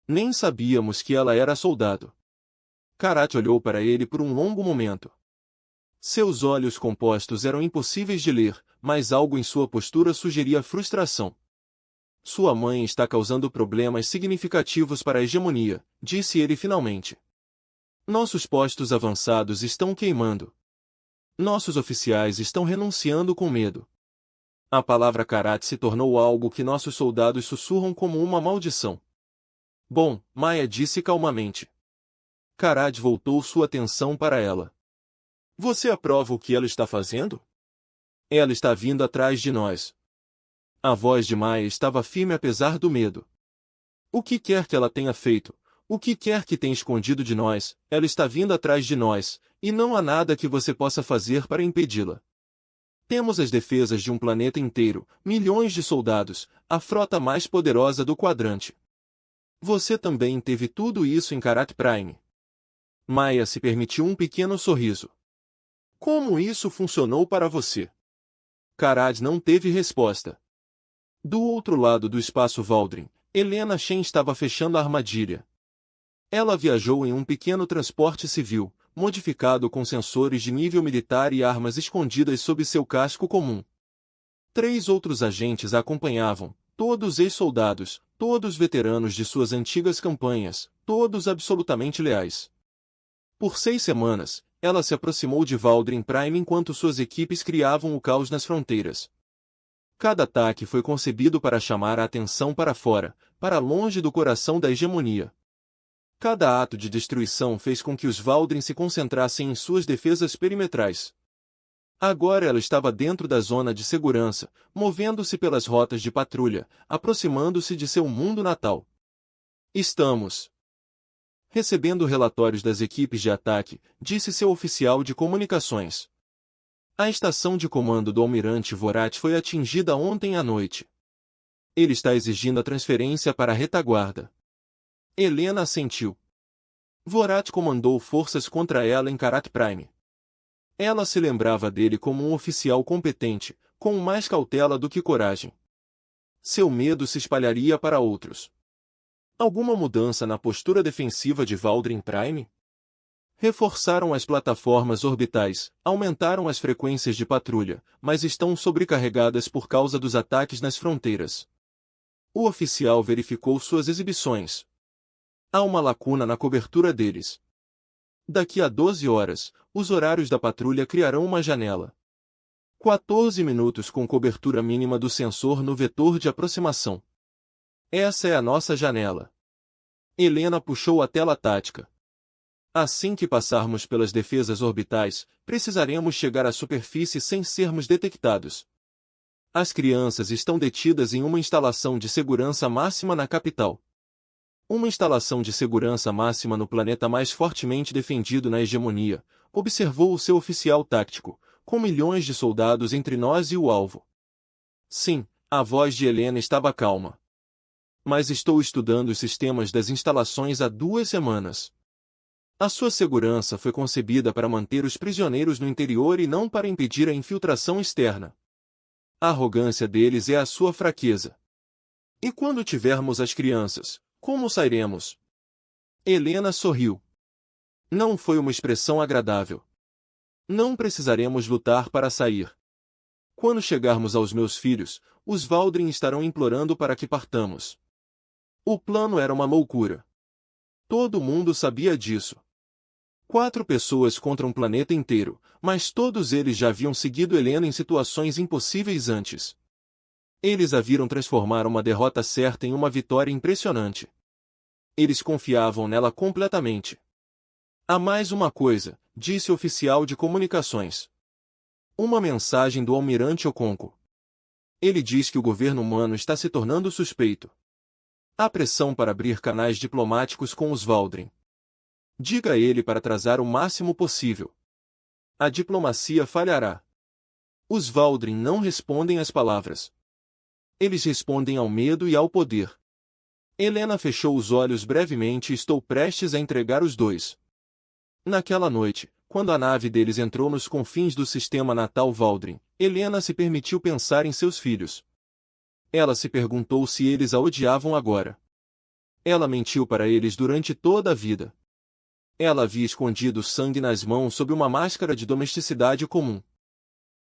Speaker 1: Nem sabíamos que ela era soldado. Karat olhou para ele por um longo momento. Seus olhos compostos eram impossíveis de ler, mas algo em sua postura sugeria frustração. Sua mãe está causando problemas significativos para a hegemonia, disse ele finalmente. Nossos postos avançados estão queimando. Nossos oficiais estão renunciando com medo. A palavra Karat se tornou algo que nossos soldados sussurram como uma maldição. Bom, Maya disse calmamente. Karat voltou sua atenção para ela. Você aprova o que ela está fazendo? Ela está vindo atrás de nós. A voz de Maya estava firme apesar do medo. O que quer que ela tenha feito, o que quer que tenha escondido de nós, ela está vindo atrás de nós, e não há nada que você possa fazer para impedi-la. Temos as defesas de um planeta inteiro, milhões de soldados, a frota mais poderosa do quadrante. Você também teve tudo isso em Karat Prime. Maya se permitiu um pequeno sorriso. Como isso funcionou para você? Karat não teve resposta. Do outro lado do espaço Valdrin, Helena Shen estava fechando a armadilha. Ela viajou em um pequeno transporte civil, modificado com sensores de nível militar e armas escondidas sob seu casco comum. 3 outros agentes a acompanhavam, todos ex-soldados, todos veteranos de suas antigas campanhas, todos absolutamente leais. Por 6 semanas, ela se aproximou de Valdrin Prime enquanto suas equipes criavam o caos nas fronteiras. Cada ataque foi concebido para chamar a atenção para fora, para longe do coração da hegemonia. Cada ato de destruição fez com que os Valdrin se concentrassem em suas defesas perimetrais. Agora ela estava dentro da zona de segurança, movendo-se pelas rotas de patrulha, aproximando-se de seu mundo natal. Estamos recebendo relatórios das equipes de ataque, disse seu oficial de comunicações. A estação de comando do almirante Vorat foi atingida ontem à noite. Ele está exigindo a transferência para a retaguarda. Helena assentiu. Vorat comandou forças contra ela em Karat Prime. Ela se lembrava dele como um oficial competente, com mais cautela do que coragem. Seu medo se espalharia para outros. Alguma mudança na postura defensiva de Valdrin Prime? Reforçaram as plataformas orbitais, aumentaram as frequências de patrulha, mas estão sobrecarregadas por causa dos ataques nas fronteiras. O oficial verificou suas exibições. Há uma lacuna na cobertura deles. Daqui a 12 horas, os horários da patrulha criarão uma janela. 14 minutos com cobertura mínima do sensor no vetor de aproximação. Essa é a nossa janela. Helena puxou a tela tática. Assim que passarmos pelas defesas orbitais, precisaremos chegar à superfície sem sermos detectados. As crianças estão detidas em uma instalação de segurança máxima na capital. Uma instalação de segurança máxima no planeta mais fortemente defendido na hegemonia, observou o seu oficial tático, com milhões de soldados entre nós e o alvo. Sim, a voz de Helena estava calma. Mas estou estudando os sistemas das instalações há 2 semanas. A sua segurança foi concebida para manter os prisioneiros no interior e não para impedir a infiltração externa. A arrogância deles é a sua fraqueza. E quando tivermos as crianças, como sairemos? Helena sorriu. Não foi uma expressão agradável. Não precisaremos lutar para sair. Quando chegarmos aos meus filhos, os Valdrin estarão implorando para que partamos. O plano era uma loucura. Todo mundo sabia disso. 4 pessoas contra um planeta inteiro, mas todos eles já haviam seguido Helena em situações impossíveis antes. Eles a viram transformar uma derrota certa em uma vitória impressionante. Eles confiavam nela completamente. Há mais uma coisa, disse o oficial de comunicações. Uma mensagem do almirante Okonko. Ele diz que o governo humano está se tornando suspeito. Há pressão para abrir canais diplomáticos com os Valdrin. Diga a ele para atrasar o máximo possível. A diplomacia falhará. Os Valdrin não respondem às palavras. Eles respondem ao medo e ao poder. Helena fechou os olhos brevemente e estou prestes a entregar os 2. Naquela noite, quando a nave deles entrou nos confins do sistema natal Valdrin, Helena se permitiu pensar em seus filhos. Ela se perguntou se eles a odiavam agora. Ela mentiu para eles durante toda a vida. Ela havia escondido sangue nas mãos sob uma máscara de domesticidade comum.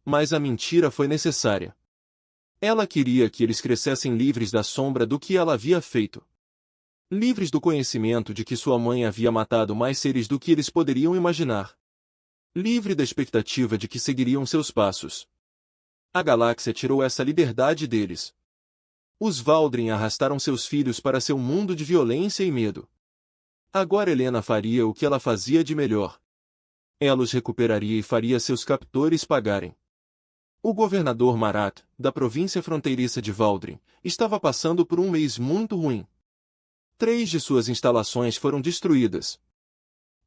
Speaker 1: Mas a mentira foi necessária. Ela queria que eles crescessem livres da sombra do que ela havia feito. Livres do conhecimento de que sua mãe havia matado mais seres do que eles poderiam imaginar. Livre da expectativa de que seguiriam seus passos. A galáxia tirou essa liberdade deles. Os Valdrin arrastaram seus filhos para seu mundo de violência e medo. Agora Helena faria o que ela fazia de melhor. Ela os recuperaria e faria seus captores pagarem. O governador Marat, da província fronteiriça de Valdrin, estava passando por um mês muito ruim. 3 de suas instalações foram destruídas.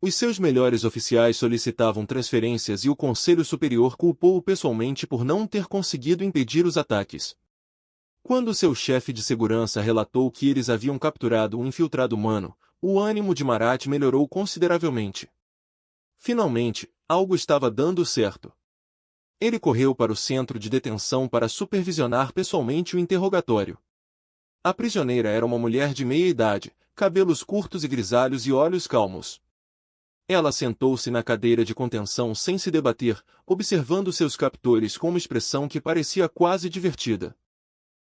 Speaker 1: Os seus melhores oficiais solicitavam transferências e o Conselho Superior culpou-o pessoalmente por não ter conseguido impedir os ataques. Quando seu chefe de segurança relatou que eles haviam capturado um infiltrado humano, o ânimo de Marat melhorou consideravelmente. Finalmente, algo estava dando certo. Ele correu para o centro de detenção para supervisionar pessoalmente o interrogatório. A prisioneira era uma mulher de meia idade, cabelos curtos e grisalhos e olhos calmos. Ela sentou-se na cadeira de contenção sem se debater, observando seus captores com uma expressão que parecia quase divertida.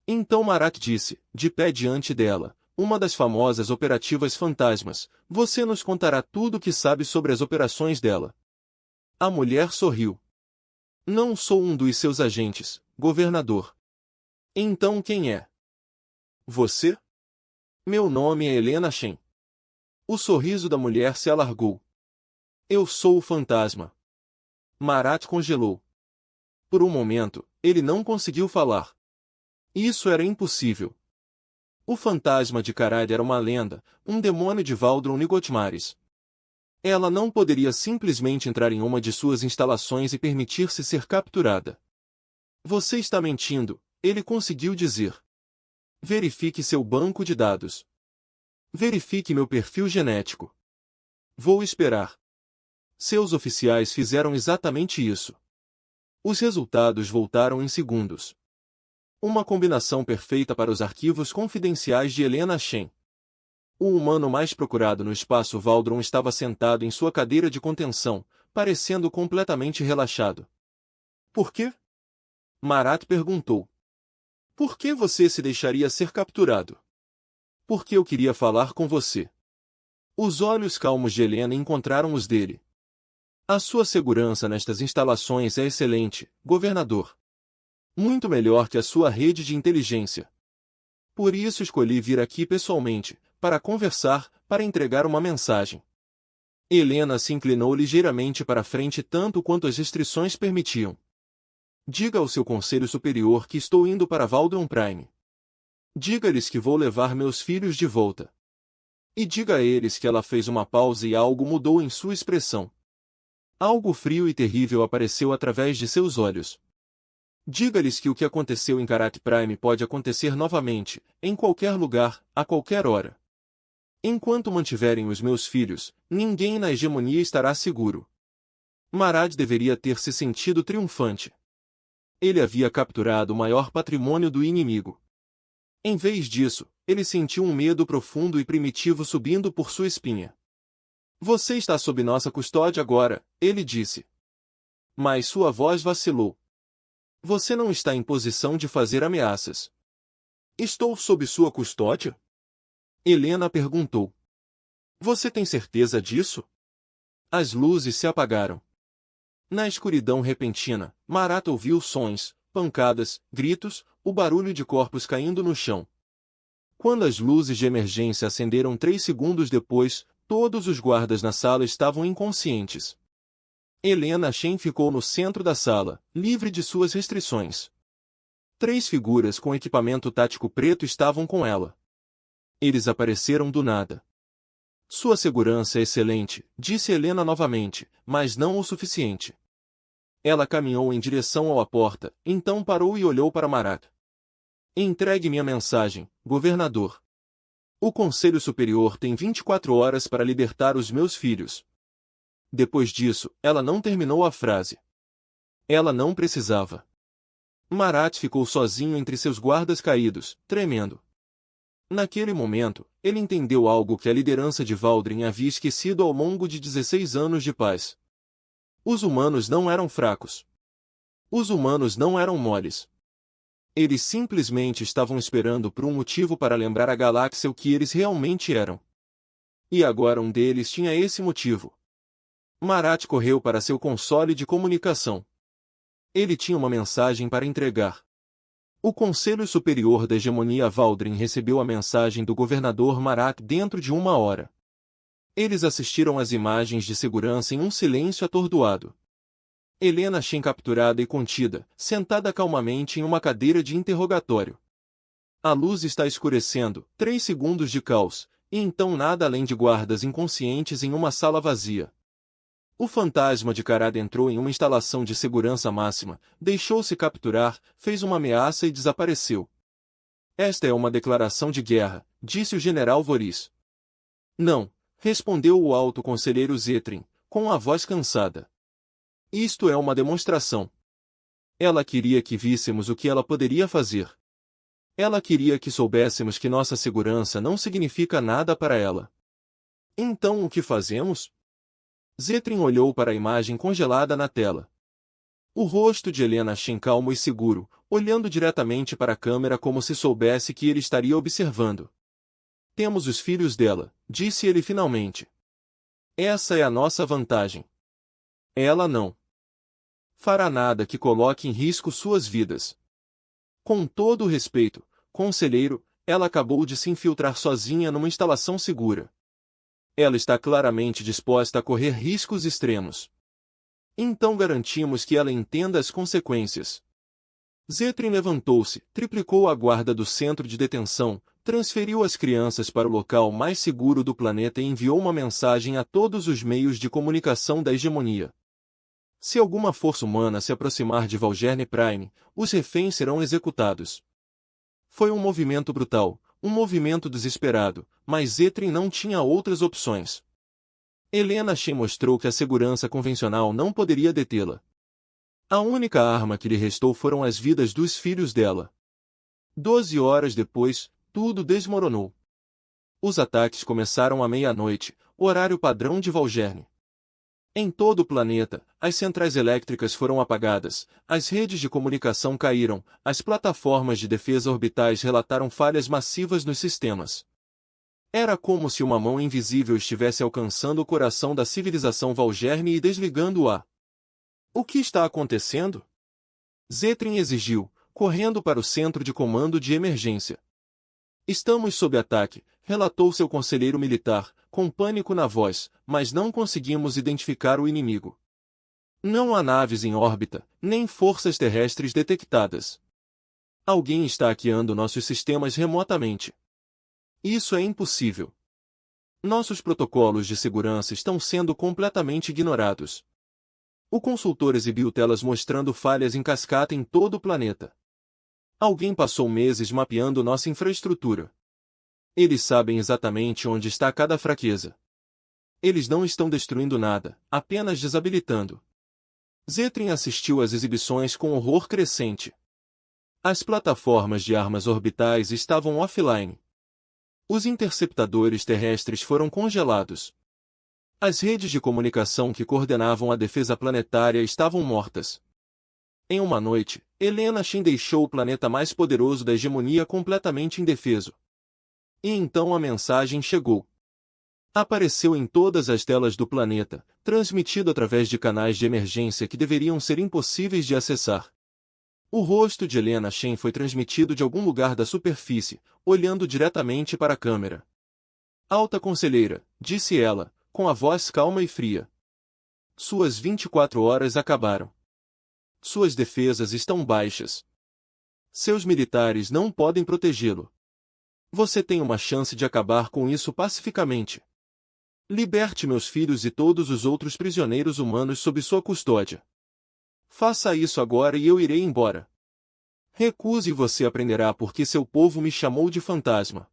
Speaker 1: Então Marat disse, de pé diante dela, uma das famosas operativas fantasmas, você nos contará tudo o que sabe sobre as operações dela. A mulher sorriu. Não sou um dos seus agentes, governador. Então quem é? Você? Meu nome é Helena Shen. O sorriso da mulher se alargou. Eu sou o fantasma. Marat congelou. Por um momento, ele não conseguiu falar. Isso era impossível. O fantasma de Karad era uma lenda, um demônio de Valdron Nigotmares. Ela não poderia simplesmente entrar em uma de suas instalações e permitir-se ser capturada. Você está mentindo, ele conseguiu dizer. Verifique seu banco de dados. Verifique meu perfil genético. Vou esperar. Seus oficiais fizeram exatamente isso. Os resultados voltaram em segundos. Uma combinação perfeita para os arquivos confidenciais de Helena Shen. O humano mais procurado no espaço Valdron estava sentado em sua cadeira de contenção, parecendo completamente relaxado. Por quê? Marat perguntou. Por que você se deixaria ser capturado? Porque eu queria falar com você. Os olhos calmos de Helena encontraram os dele. A sua segurança nestas instalações é excelente, governador. Muito melhor que a sua rede de inteligência. Por isso escolhi vir aqui pessoalmente, para conversar, para entregar uma mensagem. Helena se inclinou ligeiramente para frente tanto quanto as restrições permitiam. Diga ao seu conselho superior que estou indo para Valdron Prime. Diga-lhes que vou levar meus filhos de volta. E diga a eles que ela fez uma pausa e algo mudou em sua expressão. Algo frio e terrível apareceu através de seus olhos. Diga-lhes que o que aconteceu em Karat Prime pode acontecer novamente, em qualquer lugar, a qualquer hora. Enquanto mantiverem os meus filhos, ninguém na hegemonia estará seguro. Marad deveria ter se sentido triunfante. Ele havia capturado o maior patrimônio do inimigo. Em vez disso, ele sentiu um medo profundo e primitivo subindo por sua espinha. Você está sob nossa custódia agora, ele disse. Mas sua voz vacilou. Você não está em posição de fazer ameaças. Estou sob sua custódia? Helena perguntou. Você tem certeza disso? As luzes se apagaram. Na escuridão repentina, Marat ouviu sons, pancadas, gritos, o barulho de corpos caindo no chão. Quando as luzes de emergência acenderam 3 segundos depois, todos os guardas na sala estavam inconscientes. Helena Shen ficou no centro da sala, livre de suas restrições. 3 figuras com equipamento tático preto estavam com ela. Eles apareceram do nada. Sua segurança é excelente, disse Helena novamente, mas não o suficiente. Ela caminhou em direção à porta, então parou e olhou para Marat. Entregue minha mensagem, governador. O Conselho Superior tem 24 horas para libertar os meus filhos. Depois disso, ela não terminou a frase. Ela não precisava. Marat ficou sozinho entre seus guardas caídos, tremendo. Naquele momento, ele entendeu algo que a liderança de Valdrin havia esquecido ao longo de 16 anos de paz. Os humanos não eram fracos. Os humanos não eram moles. Eles simplesmente estavam esperando por um motivo para lembrar à galáxia o que eles realmente eram. E agora um deles tinha esse motivo. Marat correu para seu console de comunicação. Ele tinha uma mensagem para entregar. O Conselho Superior da Hegemonia Valdrin recebeu a mensagem do governador Marat dentro de 1 hora. Eles assistiram às imagens de segurança em um silêncio atordoado. Helena Shen capturada e contida, sentada calmamente em uma cadeira de interrogatório. A luz está escurecendo, 3 segundos de caos, e então nada além de guardas inconscientes em uma sala vazia. O fantasma de Karad entrou em uma instalação de segurança máxima, deixou-se capturar, fez uma ameaça e desapareceu. Esta é uma declaração de guerra, disse o general Voris. Não, respondeu o alto conselheiro Zetrin, com a voz cansada. Isto é uma demonstração. Ela queria que víssemos o que ela poderia fazer. Ela queria que soubéssemos que nossa segurança não significa nada para ela. Então o que fazemos? Zetrin olhou para a imagem congelada na tela. O rosto de Helena Shen calmo e seguro, olhando diretamente para a câmera como se soubesse que ele estaria observando. Temos os filhos dela, disse ele finalmente. Essa é a nossa vantagem. Ela não fará nada que coloque em risco suas vidas. Com todo o respeito, conselheiro, ela acabou de se infiltrar sozinha numa instalação segura. Ela está claramente disposta a correr riscos extremos. Então garantimos que ela entenda as consequências. Zetrin levantou-se, triplicou a guarda do centro de detenção, transferiu as crianças para o local mais seguro do planeta e enviou uma mensagem a todos os meios de comunicação da hegemonia. Se alguma força humana se aproximar de Valgerne Prime, os reféns serão executados. Foi um movimento brutal, um movimento desesperado, mas Zetrin não tinha outras opções. Helena Shen mostrou que a segurança convencional não poderia detê-la. A única arma que lhe restou foram as vidas dos filhos dela. 12 horas depois, tudo desmoronou. Os ataques começaram à meia-noite, horário padrão de Valgerne. Em todo o planeta, as centrais elétricas foram apagadas, as redes de comunicação caíram, as plataformas de defesa orbitais relataram falhas massivas nos sistemas. Era como se uma mão invisível estivesse alcançando o coração da civilização Valgerne e desligando-a. O que está acontecendo? Zetrin exigiu, correndo para o centro de comando de emergência. Estamos sob ataque, relatou seu conselheiro militar, com pânico na voz, mas não conseguimos identificar o inimigo. Não há naves em órbita, nem forças terrestres detectadas. Alguém está hackeando nossos sistemas remotamente. Isso é impossível. Nossos protocolos de segurança estão sendo completamente ignorados. O consultor exibiu telas mostrando falhas em cascata em todo o planeta. Alguém passou meses mapeando nossa infraestrutura. Eles sabem exatamente onde está cada fraqueza. Eles não estão destruindo nada, apenas desabilitando. Zetrin assistiu às exibições com horror crescente. As plataformas de armas orbitais estavam offline. Os interceptadores terrestres foram congelados. As redes de comunicação que coordenavam a defesa planetária estavam mortas. Em uma noite, Helena Shen deixou o planeta mais poderoso da hegemonia completamente indefeso. E então a mensagem chegou. Apareceu em todas as telas do planeta, transmitido através de canais de emergência que deveriam ser impossíveis de acessar. O rosto de Helena Shen foi transmitido de algum lugar da superfície, olhando diretamente para a câmera. Alta conselheira, disse ela, com a voz calma e fria. Suas 24 horas acabaram. Suas defesas estão baixas. Seus militares não podem protegê-lo. Você tem uma chance de acabar com isso pacificamente. Liberte meus filhos e todos os outros prisioneiros humanos sob sua custódia. Faça isso agora e eu irei embora. Recuse e você aprenderá porque seu povo me chamou de fantasma.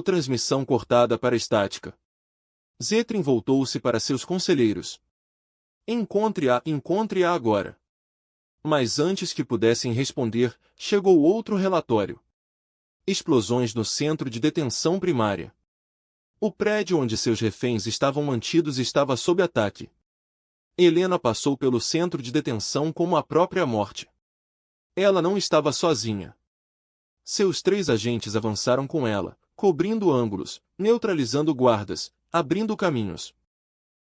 Speaker 1: Transmissão cortada para estática. Zetrin voltou-se para seus conselheiros. Encontre-a agora. Mas antes que pudessem responder, chegou outro relatório. Explosões no centro de detenção primária. O prédio onde seus reféns estavam mantidos estava sob ataque. Helena passou pelo centro de detenção como a própria morte. Ela não estava sozinha. Seus 3 agentes avançaram com ela, cobrindo ângulos, neutralizando guardas, abrindo caminhos.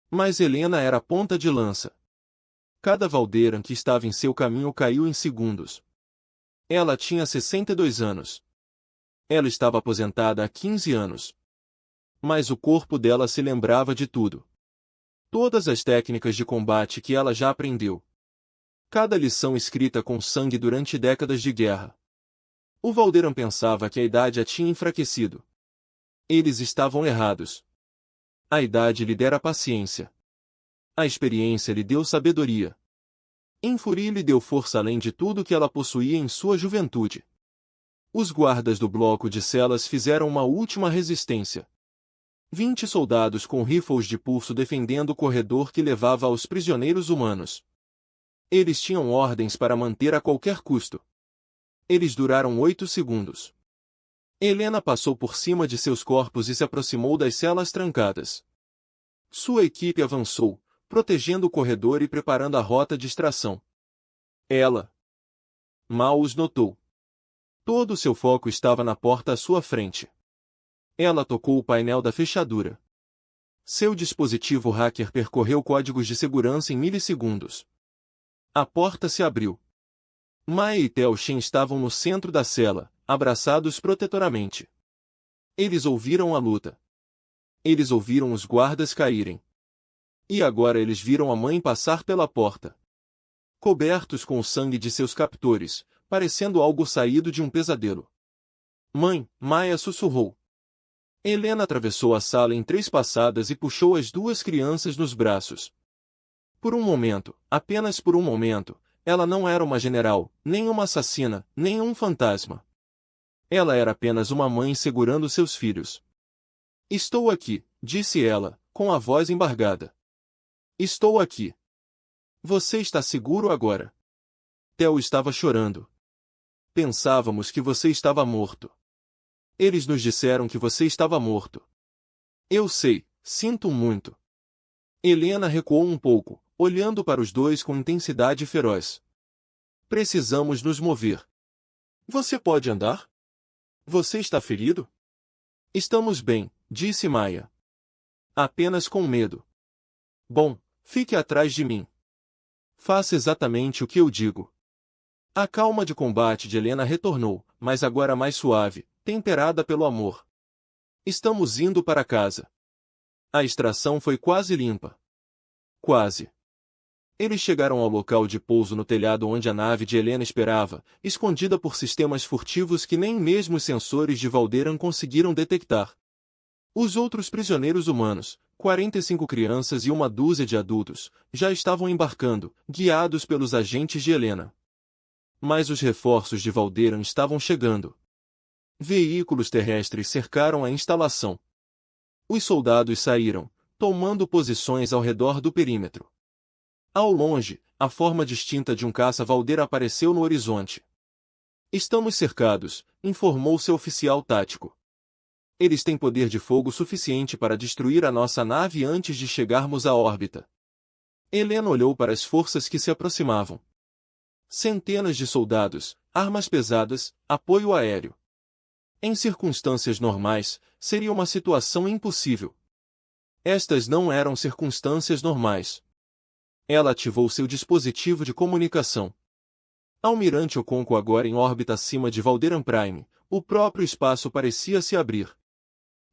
Speaker 1: Mas Helena era a ponta de lança. Cada Valderan que estava em seu caminho caiu em segundos. Ela tinha 62 anos. Ela estava aposentada há 15 anos. Mas o corpo dela se lembrava de tudo. Todas as técnicas de combate que ela já aprendeu. Cada lição escrita com sangue durante décadas de guerra. O Valderan pensava que a idade a tinha enfraquecido. Eles estavam errados. A idade lhe dera paciência. A experiência lhe deu sabedoria. Enfuri lhe deu força além de tudo que ela possuía em sua juventude. Os guardas do bloco de celas fizeram uma última resistência. 20 soldados com rifles de pulso defendendo o corredor que levava aos prisioneiros humanos. Eles tinham ordens para manter a qualquer custo. Eles duraram 8 segundos. Helena passou por cima de seus corpos e se aproximou das celas trancadas. Sua equipe avançou, protegendo o corredor e preparando a rota de extração. Ela mal os notou. Todo o seu foco estava na porta à sua frente. Ela tocou o painel da fechadura. Seu dispositivo hacker percorreu códigos de segurança em milissegundos. A porta se abriu. Mae e Tel Shen estavam no centro da cela, abraçados protetoramente. Eles ouviram a luta. Eles ouviram os guardas caírem. E agora eles viram a mãe passar pela porta, cobertos com o sangue de seus captores, parecendo algo saído de um pesadelo. Mãe, Maia sussurrou. Helena atravessou a sala em 3 passadas e puxou as 2 crianças nos braços. Por um momento, apenas por um momento, ela não era uma general, nem uma assassina, nem um fantasma. Ela era apenas uma mãe segurando seus filhos. Estou aqui, disse ela, com a voz embargada. Estou aqui. Você está seguro agora? Theo estava chorando. Pensávamos que você estava morto. Eles nos disseram que você estava morto. Eu sei, sinto muito. Helena recuou um pouco, olhando para os dois com intensidade feroz. Precisamos nos mover. Você pode andar? Você está ferido? Estamos bem, disse Maia. Apenas com medo. Bom, fique atrás de mim. Faça exatamente o que eu digo. A calma de combate de Helena retornou, mas agora mais suave, temperada pelo amor. Estamos indo para casa. A extração foi quase limpa. Quase. Eles chegaram ao local de pouso no telhado onde a nave de Helena esperava, escondida por sistemas furtivos que nem mesmo os sensores de Valderan conseguiram detectar. Os outros prisioneiros humanos, 45 crianças e uma dúzia de adultos, já estavam embarcando, guiados pelos agentes de Helena. Mas os reforços de Valderan estavam chegando. Veículos terrestres cercaram a instalação. Os soldados saíram, tomando posições ao redor do perímetro. Ao longe, a forma distinta de um caça-Valderan apareceu no horizonte. Estamos cercados, informou seu oficial tático. Eles têm poder de fogo suficiente para destruir a nossa nave antes de chegarmos à órbita. Helena olhou para as forças que se aproximavam. Centenas de soldados, armas pesadas, apoio aéreo. Em circunstâncias normais, seria uma situação impossível. Estas não eram circunstâncias normais. Ela ativou seu dispositivo de comunicação. Almirante Okonkwo agora em órbita acima de Valderan Prime, o próprio espaço parecia se abrir.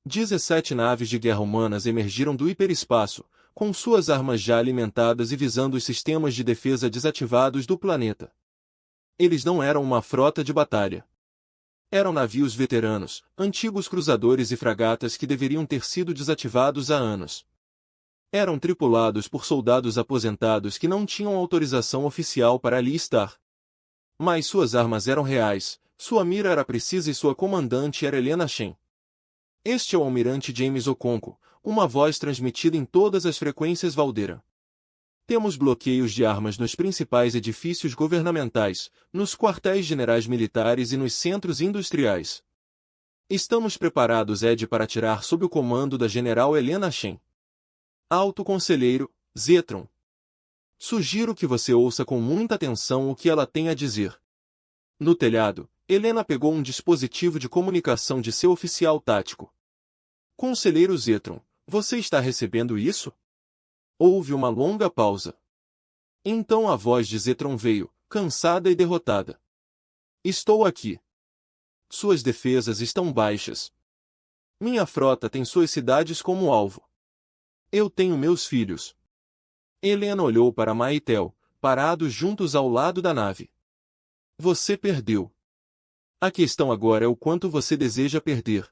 Speaker 1: 17 naves de guerra humanas emergiram do hiperespaço, com suas armas já alimentadas e visando os sistemas de defesa desativados do planeta. Eles não eram uma frota de batalha. Eram navios veteranos, antigos cruzadores e fragatas que deveriam ter sido desativados há anos. Eram tripulados por soldados aposentados que não tinham autorização oficial para ali estar. Mas suas armas eram reais, sua mira era precisa e sua comandante era Helena Shen. Este é o almirante James Okonkwo, uma voz transmitida em todas as frequências Valderan. Temos bloqueios de armas nos principais edifícios governamentais, nos quartéis generais militares e nos centros industriais. Estamos preparados, Ed, para atirar sob o comando da general Helena Shen. Alto Conselheiro, Zetron. Sugiro que você ouça com muita atenção o que ela tem a dizer. No telhado, Helena pegou um dispositivo de comunicação de seu oficial tático. Conselheiro Zetron, você está recebendo isso? Houve uma longa pausa. Então a voz de Zetron veio, cansada e derrotada. Estou aqui. Suas defesas estão baixas. Minha frota tem suas cidades como alvo. Eu tenho meus filhos. Helena olhou para Ma e Theo, parados juntos ao lado da nave. Você perdeu. A questão agora é o quanto você deseja perder.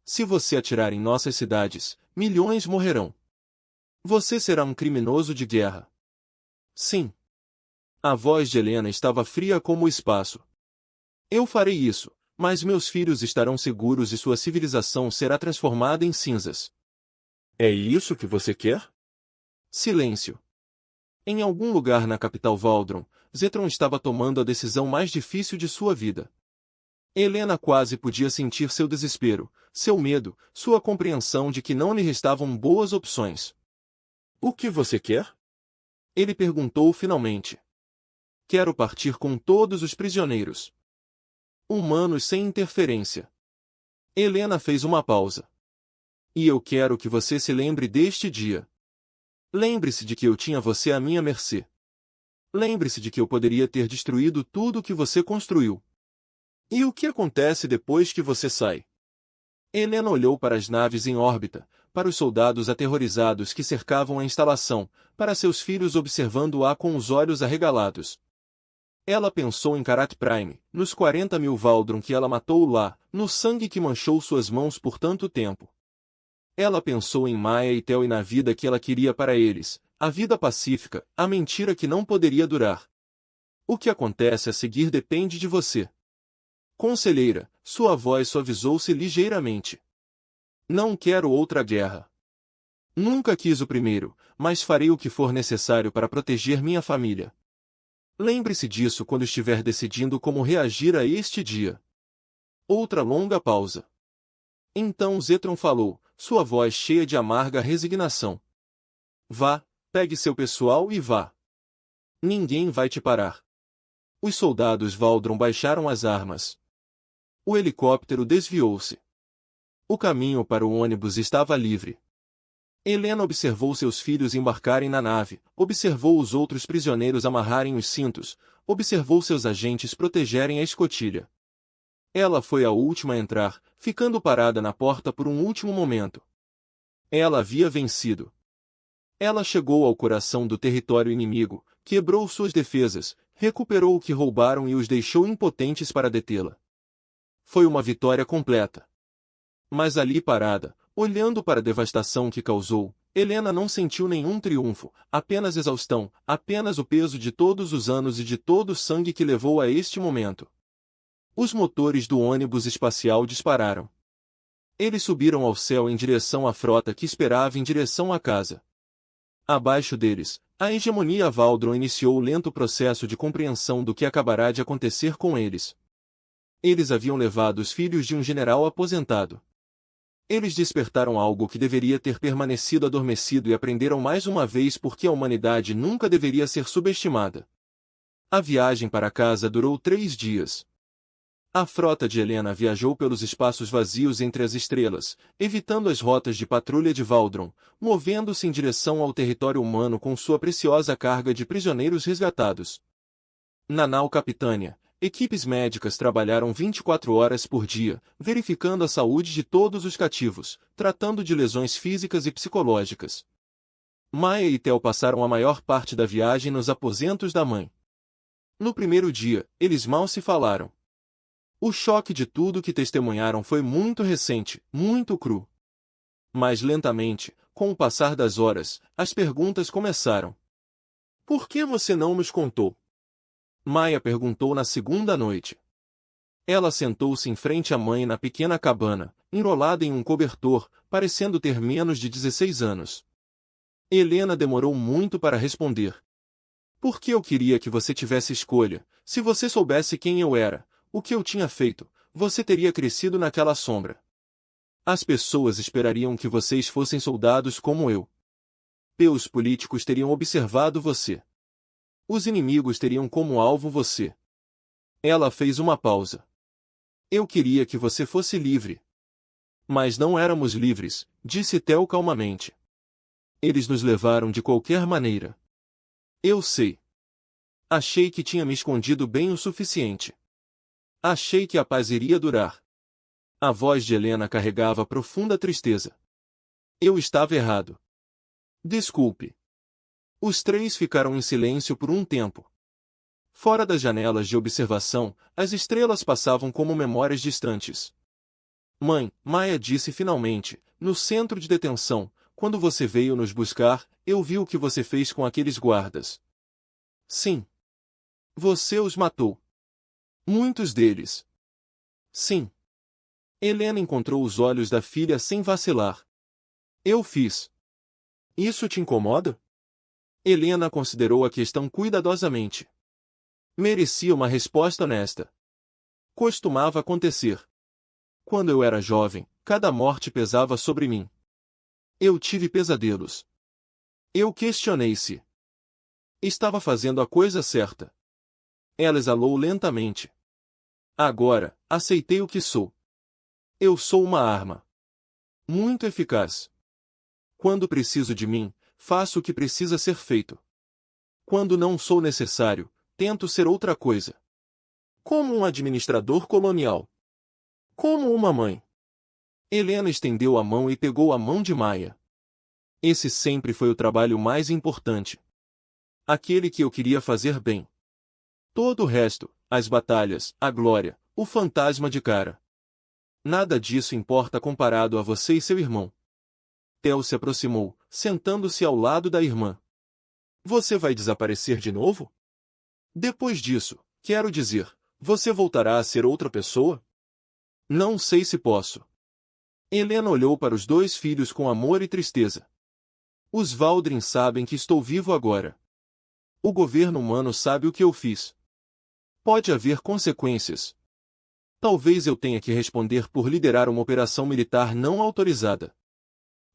Speaker 1: Se você atirar em nossas cidades, milhões morrerão. Você será um criminoso de guerra. Sim. A voz de Helena estava fria como o espaço. Eu farei isso, mas meus filhos estarão seguros e sua civilização será transformada em cinzas. É isso que você quer? Silêncio. Em algum lugar na capital Valdron, Zetron estava tomando a decisão mais difícil de sua vida. Helena quase podia sentir seu desespero, seu medo, sua compreensão de que não lhe restavam boas opções. O que você quer? Ele perguntou finalmente. Quero partir com todos os prisioneiros. Humanos sem interferência. Helena fez uma pausa. E eu quero que você se lembre deste dia. Lembre-se de que eu tinha você à minha mercê. Lembre-se de que eu poderia ter destruído tudo o que você construiu. E o que acontece depois que você sai? Helena olhou para as naves em órbita, para os soldados aterrorizados que cercavam a instalação, para seus filhos observando-a com os olhos arregalados. Ela pensou em Karat Prime, nos 40.000 Valdron que ela matou lá, no sangue que manchou suas mãos por tanto tempo. Ela pensou em Maya e Tel e na vida que ela queria para eles, a vida pacífica, a mentira que não poderia durar. O que acontece a seguir depende de você. Conselheira, sua voz suavizou-se ligeiramente. Não quero outra guerra. Nunca quis o primeiro, mas farei o que for necessário para proteger minha família. Lembre-se disso quando estiver decidindo como reagir a este dia. Outra longa pausa. Então Zetron falou, sua voz cheia de amarga resignação. Vá, pegue seu pessoal e vá. Ninguém vai te parar. Os soldados Valdron baixaram as armas. O helicóptero desviou-se. O caminho para o ônibus estava livre. Helena observou seus filhos embarcarem na nave, observou os outros prisioneiros amarrarem os cintos, observou seus agentes protegerem a escotilha. Ela foi a última a entrar, ficando parada na porta por um último momento. Ela havia vencido. Ela chegou ao coração do território inimigo, quebrou suas defesas, recuperou o que roubaram e os deixou impotentes para detê-la. Foi uma vitória completa. Mas ali parada, olhando para a devastação que causou, Helena não sentiu nenhum triunfo, apenas exaustão, apenas o peso de todos os anos e de todo o sangue que levou a este momento. Os motores do ônibus espacial dispararam. Eles subiram ao céu em direção à frota que esperava em direção à casa. Abaixo deles, a hegemonia Valdron iniciou o lento processo de compreensão do que acabará de acontecer com eles. Eles haviam levado os filhos de um general aposentado. Eles despertaram algo que deveria ter permanecido adormecido e aprenderam mais uma vez porque a humanidade nunca deveria ser subestimada. A viagem para casa durou 3 dias. A frota de Helena viajou pelos espaços vazios entre as estrelas, evitando as rotas de patrulha de Valdron, movendo-se em direção ao território humano com sua preciosa carga de prisioneiros resgatados. Na nau Capitânia, equipes médicas trabalharam 24 horas por dia, verificando a saúde de todos os cativos, tratando de lesões físicas e psicológicas. Maya e Tel passaram a maior parte da viagem nos aposentos da mãe. No primeiro dia, eles mal se falaram. O choque de tudo que testemunharam foi muito recente, muito cru. Mas lentamente, com o passar das horas, as perguntas começaram. Por que você não nos contou? Maya perguntou na segunda noite. Ela sentou-se em frente à mãe na pequena cabana, enrolada em um cobertor, parecendo ter menos de 16 anos. Helena demorou muito para responder. Porque eu queria que você tivesse escolha. Se você soubesse quem eu era, o que eu tinha feito, você teria crescido naquela sombra. As pessoas esperariam que vocês fossem soldados como eu. Os políticos teriam observado você. Os inimigos teriam como alvo você. Ela fez uma pausa. Eu queria que você fosse livre. Mas não éramos livres, disse Tel calmamente. Eles nos levaram de qualquer maneira. Eu sei. Achei que tinha me escondido bem o suficiente. Achei que a paz iria durar. A voz de Helena carregava profunda tristeza. Eu estava errado. Desculpe. Os 3 ficaram em silêncio por um tempo. Fora das janelas de observação, as estrelas passavam como memórias distantes. Mãe, Maya disse finalmente, no centro de detenção, quando você veio nos buscar, eu vi o que você fez com aqueles guardas. Sim. Você os matou. Muitos deles. Sim. Helena encontrou os olhos da filha sem vacilar. Eu fiz. Isso te incomoda? Helena considerou a questão cuidadosamente. Merecia uma resposta honesta. Costumava acontecer. Quando eu era jovem, cada morte pesava sobre mim. Eu tive pesadelos. Eu questionei se estava fazendo a coisa certa. Ela exalou lentamente. Agora, aceitei o que sou. Eu sou uma arma. Muito eficaz. Quando preciso de mim, faço o que precisa ser feito. Quando não sou necessário, tento ser outra coisa. Como um administrador colonial. Como uma mãe. Helena estendeu a mão e pegou a mão de Maia. Esse sempre foi o trabalho mais importante. Aquele que eu queria fazer bem. Todo o resto, as batalhas, a glória, o fantasma de cara. Nada disso importa comparado a você e seu irmão. Theo se aproximou, sentando-se ao lado da irmã. Você vai desaparecer de novo? Depois disso, quero dizer, você voltará a ser outra pessoa? Não sei se posso. Helena olhou para os dois filhos com amor e tristeza. Os Valdrin sabem que estou vivo agora. O governo humano sabe o que eu fiz. Pode haver consequências. Talvez eu tenha que responder por liderar uma operação militar não autorizada.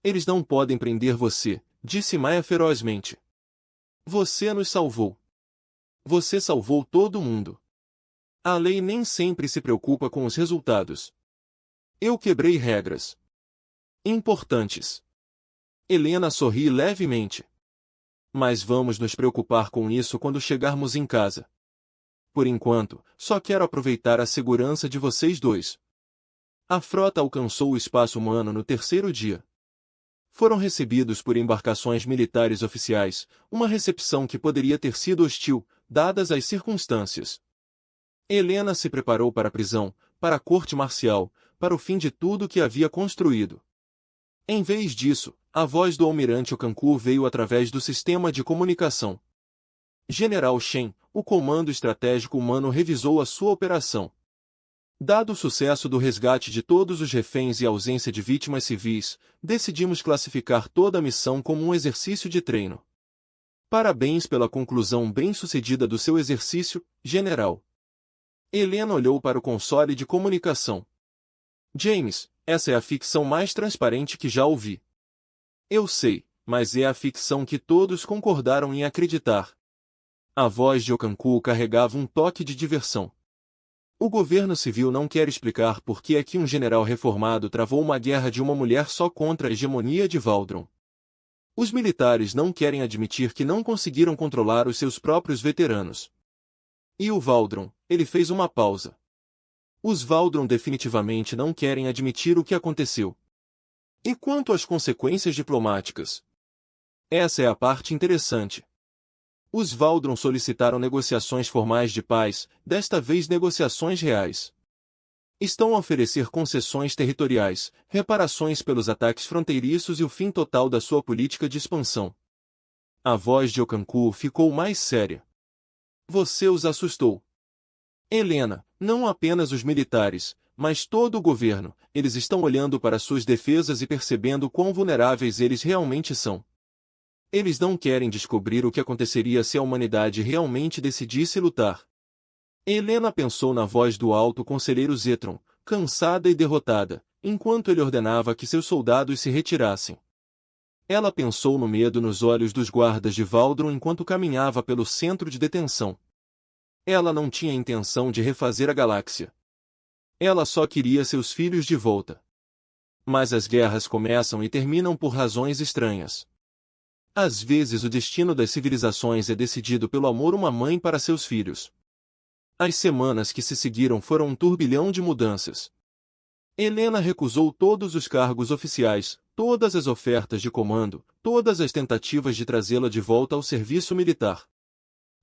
Speaker 1: Eles não podem prender você, disse Maia ferozmente. Você nos salvou. Você salvou todo mundo. A lei nem sempre se preocupa com os resultados. Eu quebrei regras importantes. Helena sorri levemente. Mas vamos nos preocupar com isso quando chegarmos em casa. Por enquanto, só quero aproveitar a segurança de vocês dois. A frota alcançou o espaço humano no terceiro dia. Foram recebidos por embarcações militares oficiais, uma recepção que poderia ter sido hostil, dadas as circunstâncias. Helena se preparou para a prisão, para a corte marcial, para o fim de tudo que havia construído. Em vez disso, a voz do almirante Ocancur veio através do sistema de comunicação. General Shen, o Comando Estratégico Humano revisou a sua operação. Dado o sucesso do resgate de todos os reféns e a ausência de vítimas civis, decidimos classificar toda a missão como um exercício de treino. Parabéns pela conclusão bem-sucedida do seu exercício, General. Helena olhou para o console de comunicação. James, essa é a ficção mais transparente que já ouvi. Eu sei, mas é a ficção que todos concordaram em acreditar. A voz de Ocancur carregava um toque de diversão. O governo civil não quer explicar por que é que um general reformado travou uma guerra de uma mulher só contra a hegemonia de Valdron. Os militares não querem admitir que não conseguiram controlar os seus próprios veteranos. E o Valdron, ele fez uma pausa. Os Valdron definitivamente não querem admitir o que aconteceu. E quanto às consequências diplomáticas? Essa é a parte interessante. Os Valdron solicitaram negociações formais de paz, desta vez negociações reais. Estão a oferecer concessões territoriais, reparações pelos ataques fronteiriços e o fim total da sua política de expansão. A voz de Ocancur ficou mais séria. Você os assustou. Helena, não apenas os militares, mas todo o governo, eles estão olhando para suas defesas e percebendo quão vulneráveis eles realmente são. Eles não querem descobrir o que aconteceria se a humanidade realmente decidisse lutar. Helena pensou na voz do alto conselheiro Zetron, cansada e derrotada, enquanto ele ordenava que seus soldados se retirassem. Ela pensou no medo nos olhos dos guardas de Valdron enquanto caminhava pelo centro de detenção. Ela não tinha intenção de refazer a galáxia. Ela só queria seus filhos de volta. Mas as guerras começam e terminam por razões estranhas. Às vezes o destino das civilizações é decidido pelo amor uma mãe para seus filhos. As semanas que se seguiram foram um turbilhão de mudanças. Helena recusou todos os cargos oficiais, todas as ofertas de comando, todas as tentativas de trazê-la de volta ao serviço militar.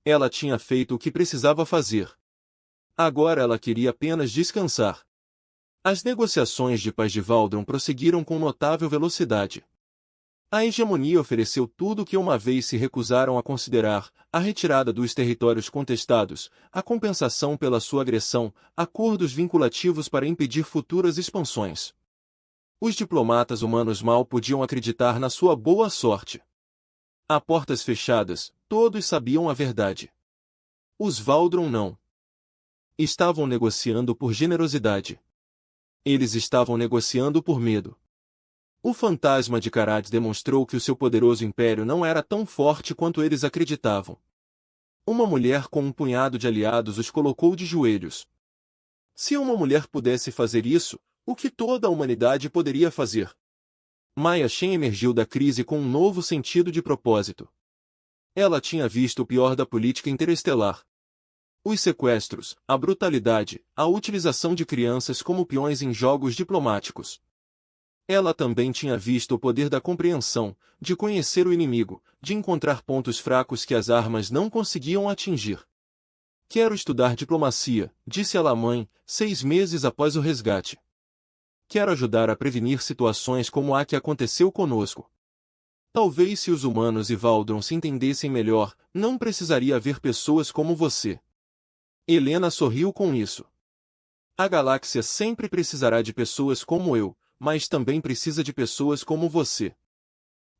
Speaker 1: Ela tinha feito o que precisava fazer. Agora ela queria apenas descansar. As negociações de paz de Valdron prosseguiram com notável velocidade. A hegemonia ofereceu tudo o que uma vez se recusaram a considerar: a retirada dos territórios contestados, a compensação pela sua agressão, acordos vinculativos para impedir futuras expansões. Os diplomatas humanos mal podiam acreditar na sua boa sorte. A portas fechadas, todos sabiam a verdade. Os Valdron não. Estavam negociando por generosidade. Eles estavam negociando por medo. O fantasma de Karad demonstrou que o seu poderoso império não era tão forte quanto eles acreditavam. Uma mulher com um punhado de aliados os colocou de joelhos. Se uma mulher pudesse fazer isso, o que toda a humanidade poderia fazer? Maya Shen emergiu da crise com um novo sentido de propósito. Ela tinha visto o pior da política interestelar. Os sequestros, a brutalidade, a utilização de crianças como peões em jogos diplomáticos. Ela também tinha visto o poder da compreensão, de conhecer o inimigo, de encontrar pontos fracos que as armas não conseguiam atingir. Quero estudar diplomacia, disse ela à mãe, 6 meses após o resgate. Quero ajudar a prevenir situações como a que aconteceu conosco. Talvez se os humanos e Valdron se entendessem melhor, não precisaria haver pessoas como você. Helena sorriu com isso. A galáxia sempre precisará de pessoas como eu, mas também precisa de pessoas como você.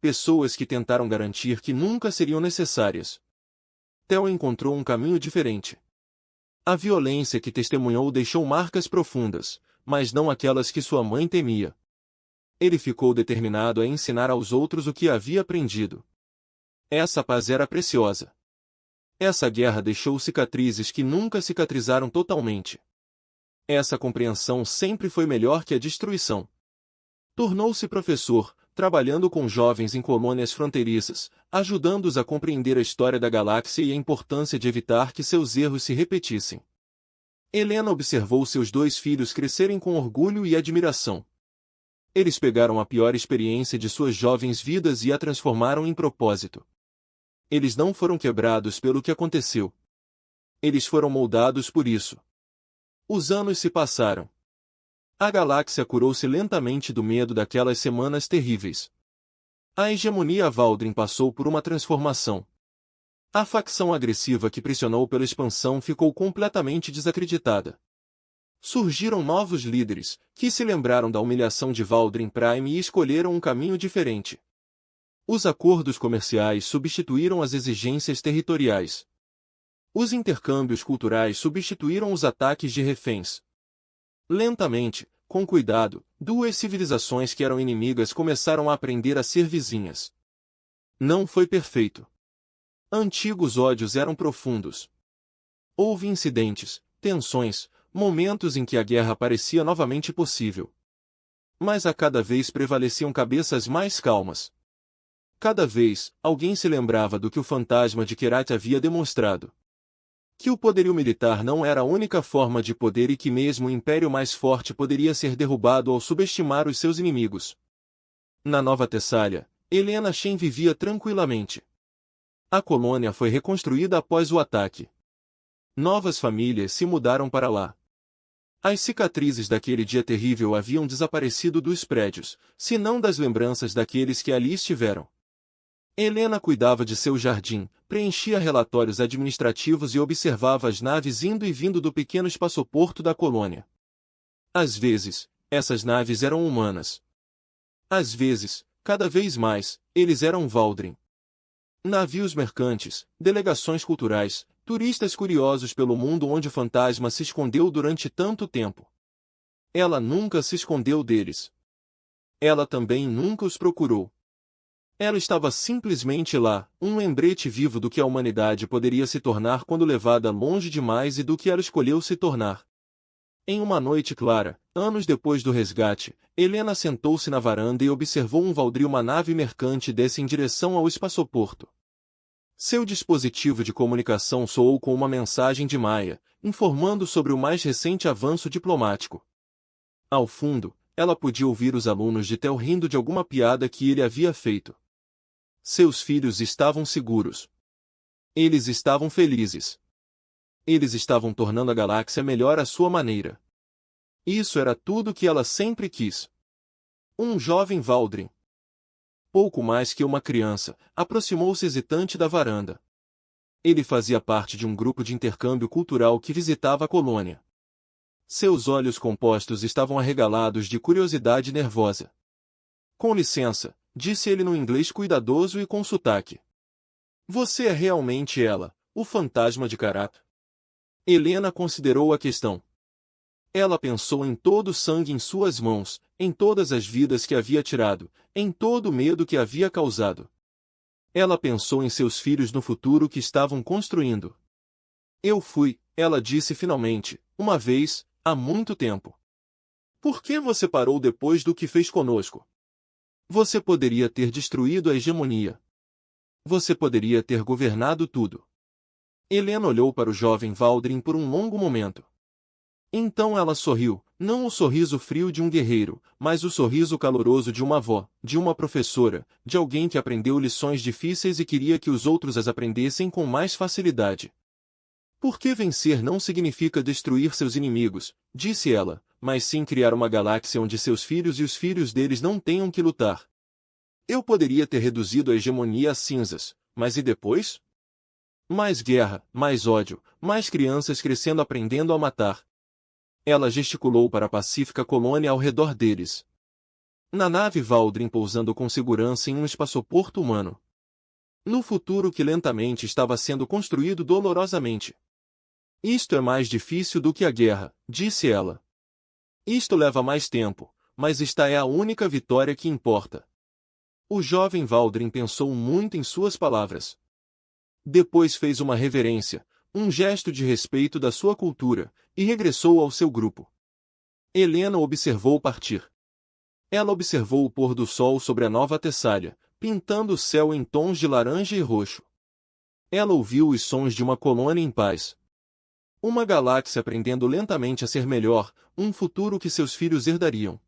Speaker 1: Pessoas que tentaram garantir que nunca seriam necessárias. Theo encontrou um caminho diferente. A violência que testemunhou deixou marcas profundas, mas não aquelas que sua mãe temia. Ele ficou determinado a ensinar aos outros o que havia aprendido. Essa paz era preciosa. Essa guerra deixou cicatrizes que nunca cicatrizaram totalmente. Essa compreensão sempre foi melhor que a destruição. Tornou-se professor, trabalhando com jovens em colônias fronteiriças, ajudando-os a compreender a história da galáxia e a importância de evitar que seus erros se repetissem. Helena observou seus 2 filhos crescerem com orgulho e admiração. Eles pegaram a pior experiência de suas jovens vidas e a transformaram em propósito. Eles não foram quebrados pelo que aconteceu. Eles foram moldados por isso. Os anos se passaram. A galáxia curou-se lentamente do medo daquelas semanas terríveis. A hegemonia Valdrin passou por uma transformação. A facção agressiva que pressionou pela expansão ficou completamente desacreditada. Surgiram novos líderes, que se lembraram da humilhação de Valdrin Prime e escolheram um caminho diferente. Os acordos comerciais substituíram as exigências territoriais. Os intercâmbios culturais substituíram os ataques de reféns. Lentamente, com cuidado, 2 civilizações que eram inimigas começaram a aprender a ser vizinhas. Não foi perfeito. Antigos ódios eram profundos. Houve incidentes, tensões, momentos em que a guerra parecia novamente possível. Mas a cada vez prevaleciam cabeças mais calmas. Cada vez, alguém se lembrava do que o fantasma de Kerat havia demonstrado. Que o poderio militar não era a única forma de poder e que mesmo o império mais forte poderia ser derrubado ao subestimar os seus inimigos. Na Nova Tessália, Helena Shen vivia tranquilamente. A colônia foi reconstruída após o ataque. Novas famílias se mudaram para lá. As cicatrizes daquele dia terrível haviam desaparecido dos prédios, se não das lembranças daqueles que ali estiveram. Helena cuidava de seu jardim, preenchia relatórios administrativos e observava as naves indo e vindo do pequeno espaçoporto da colônia. Às vezes, essas naves eram humanas. Às vezes, cada vez mais, eles eram Valdrin. Navios mercantes, delegações culturais, turistas curiosos pelo mundo onde o fantasma se escondeu durante tanto tempo. Ela nunca se escondeu deles. Ela também nunca os procurou. Ela estava simplesmente lá, um lembrete vivo do que a humanidade poderia se tornar quando levada longe demais e do que ela escolheu se tornar. Em uma noite clara, anos depois do resgate, Helena sentou-se na varanda e observou um Valdri, uma nave mercante, desce em direção ao espaçoporto. Seu dispositivo de comunicação soou com uma mensagem de Maia, informando sobre o mais recente avanço diplomático. Ao fundo, ela podia ouvir os alunos de Theo rindo de alguma piada que ele havia feito. Seus filhos estavam seguros. Eles estavam felizes. Eles estavam tornando a galáxia melhor à sua maneira. Isso era tudo que ela sempre quis. Um jovem Valdrin, pouco mais que uma criança, aproximou-se hesitante da varanda. Ele fazia parte de um grupo de intercâmbio cultural que visitava a colônia. Seus olhos compostos estavam arregalados de curiosidade nervosa. Com licença, disse ele no inglês cuidadoso e com sotaque. Você é realmente ela, o fantasma de Kerat? Helena considerou a questão. Ela pensou em todo o sangue em suas mãos, em todas as vidas que havia tirado, em todo o medo que havia causado. Ela pensou em seus filhos no futuro que estavam construindo. Eu fui, ela disse finalmente, uma vez, há muito tempo. Por que você parou depois do que fez conosco? Você poderia ter destruído a hegemonia. Você poderia ter governado tudo. Helena olhou para o jovem Valdrin por um longo momento. Então ela sorriu, não o sorriso frio de um guerreiro, mas o sorriso caloroso de uma avó, de uma professora, de alguém que aprendeu lições difíceis e queria que os outros as aprendessem com mais facilidade. Porque vencer não significa destruir seus inimigos, disse ela, mas sim criar uma galáxia onde seus filhos e os filhos deles não tenham que lutar. Eu poderia ter reduzido a hegemonia a cinzas, mas e depois? Mais guerra, mais ódio, mais crianças crescendo aprendendo a matar. Ela gesticulou para a pacífica colônia ao redor deles. Na nave Valdrin pousando com segurança em um espaçoporto humano. No futuro que lentamente estava sendo construído dolorosamente. Isto é mais difícil do que a guerra, disse ela. Isto leva mais tempo, mas esta é a única vitória que importa. O jovem Valdrin pensou muito em suas palavras. Depois fez uma reverência, um gesto de respeito da sua cultura, e regressou ao seu grupo. Helena observou partir. Ela observou o pôr do sol sobre a nova Tessália, pintando o céu em tons de laranja e roxo. Ela ouviu os sons de uma colônia em paz. Uma galáxia aprendendo lentamente a ser melhor, um futuro que seus filhos herdariam.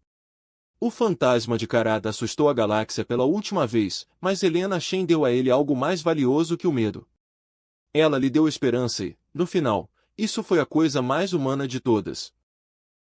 Speaker 1: O fantasma de Karada assustou a galáxia pela última vez, mas Helena Shen deu a ele algo mais valioso que o medo. Ela lhe deu esperança e, no final, isso foi a coisa mais humana de todas.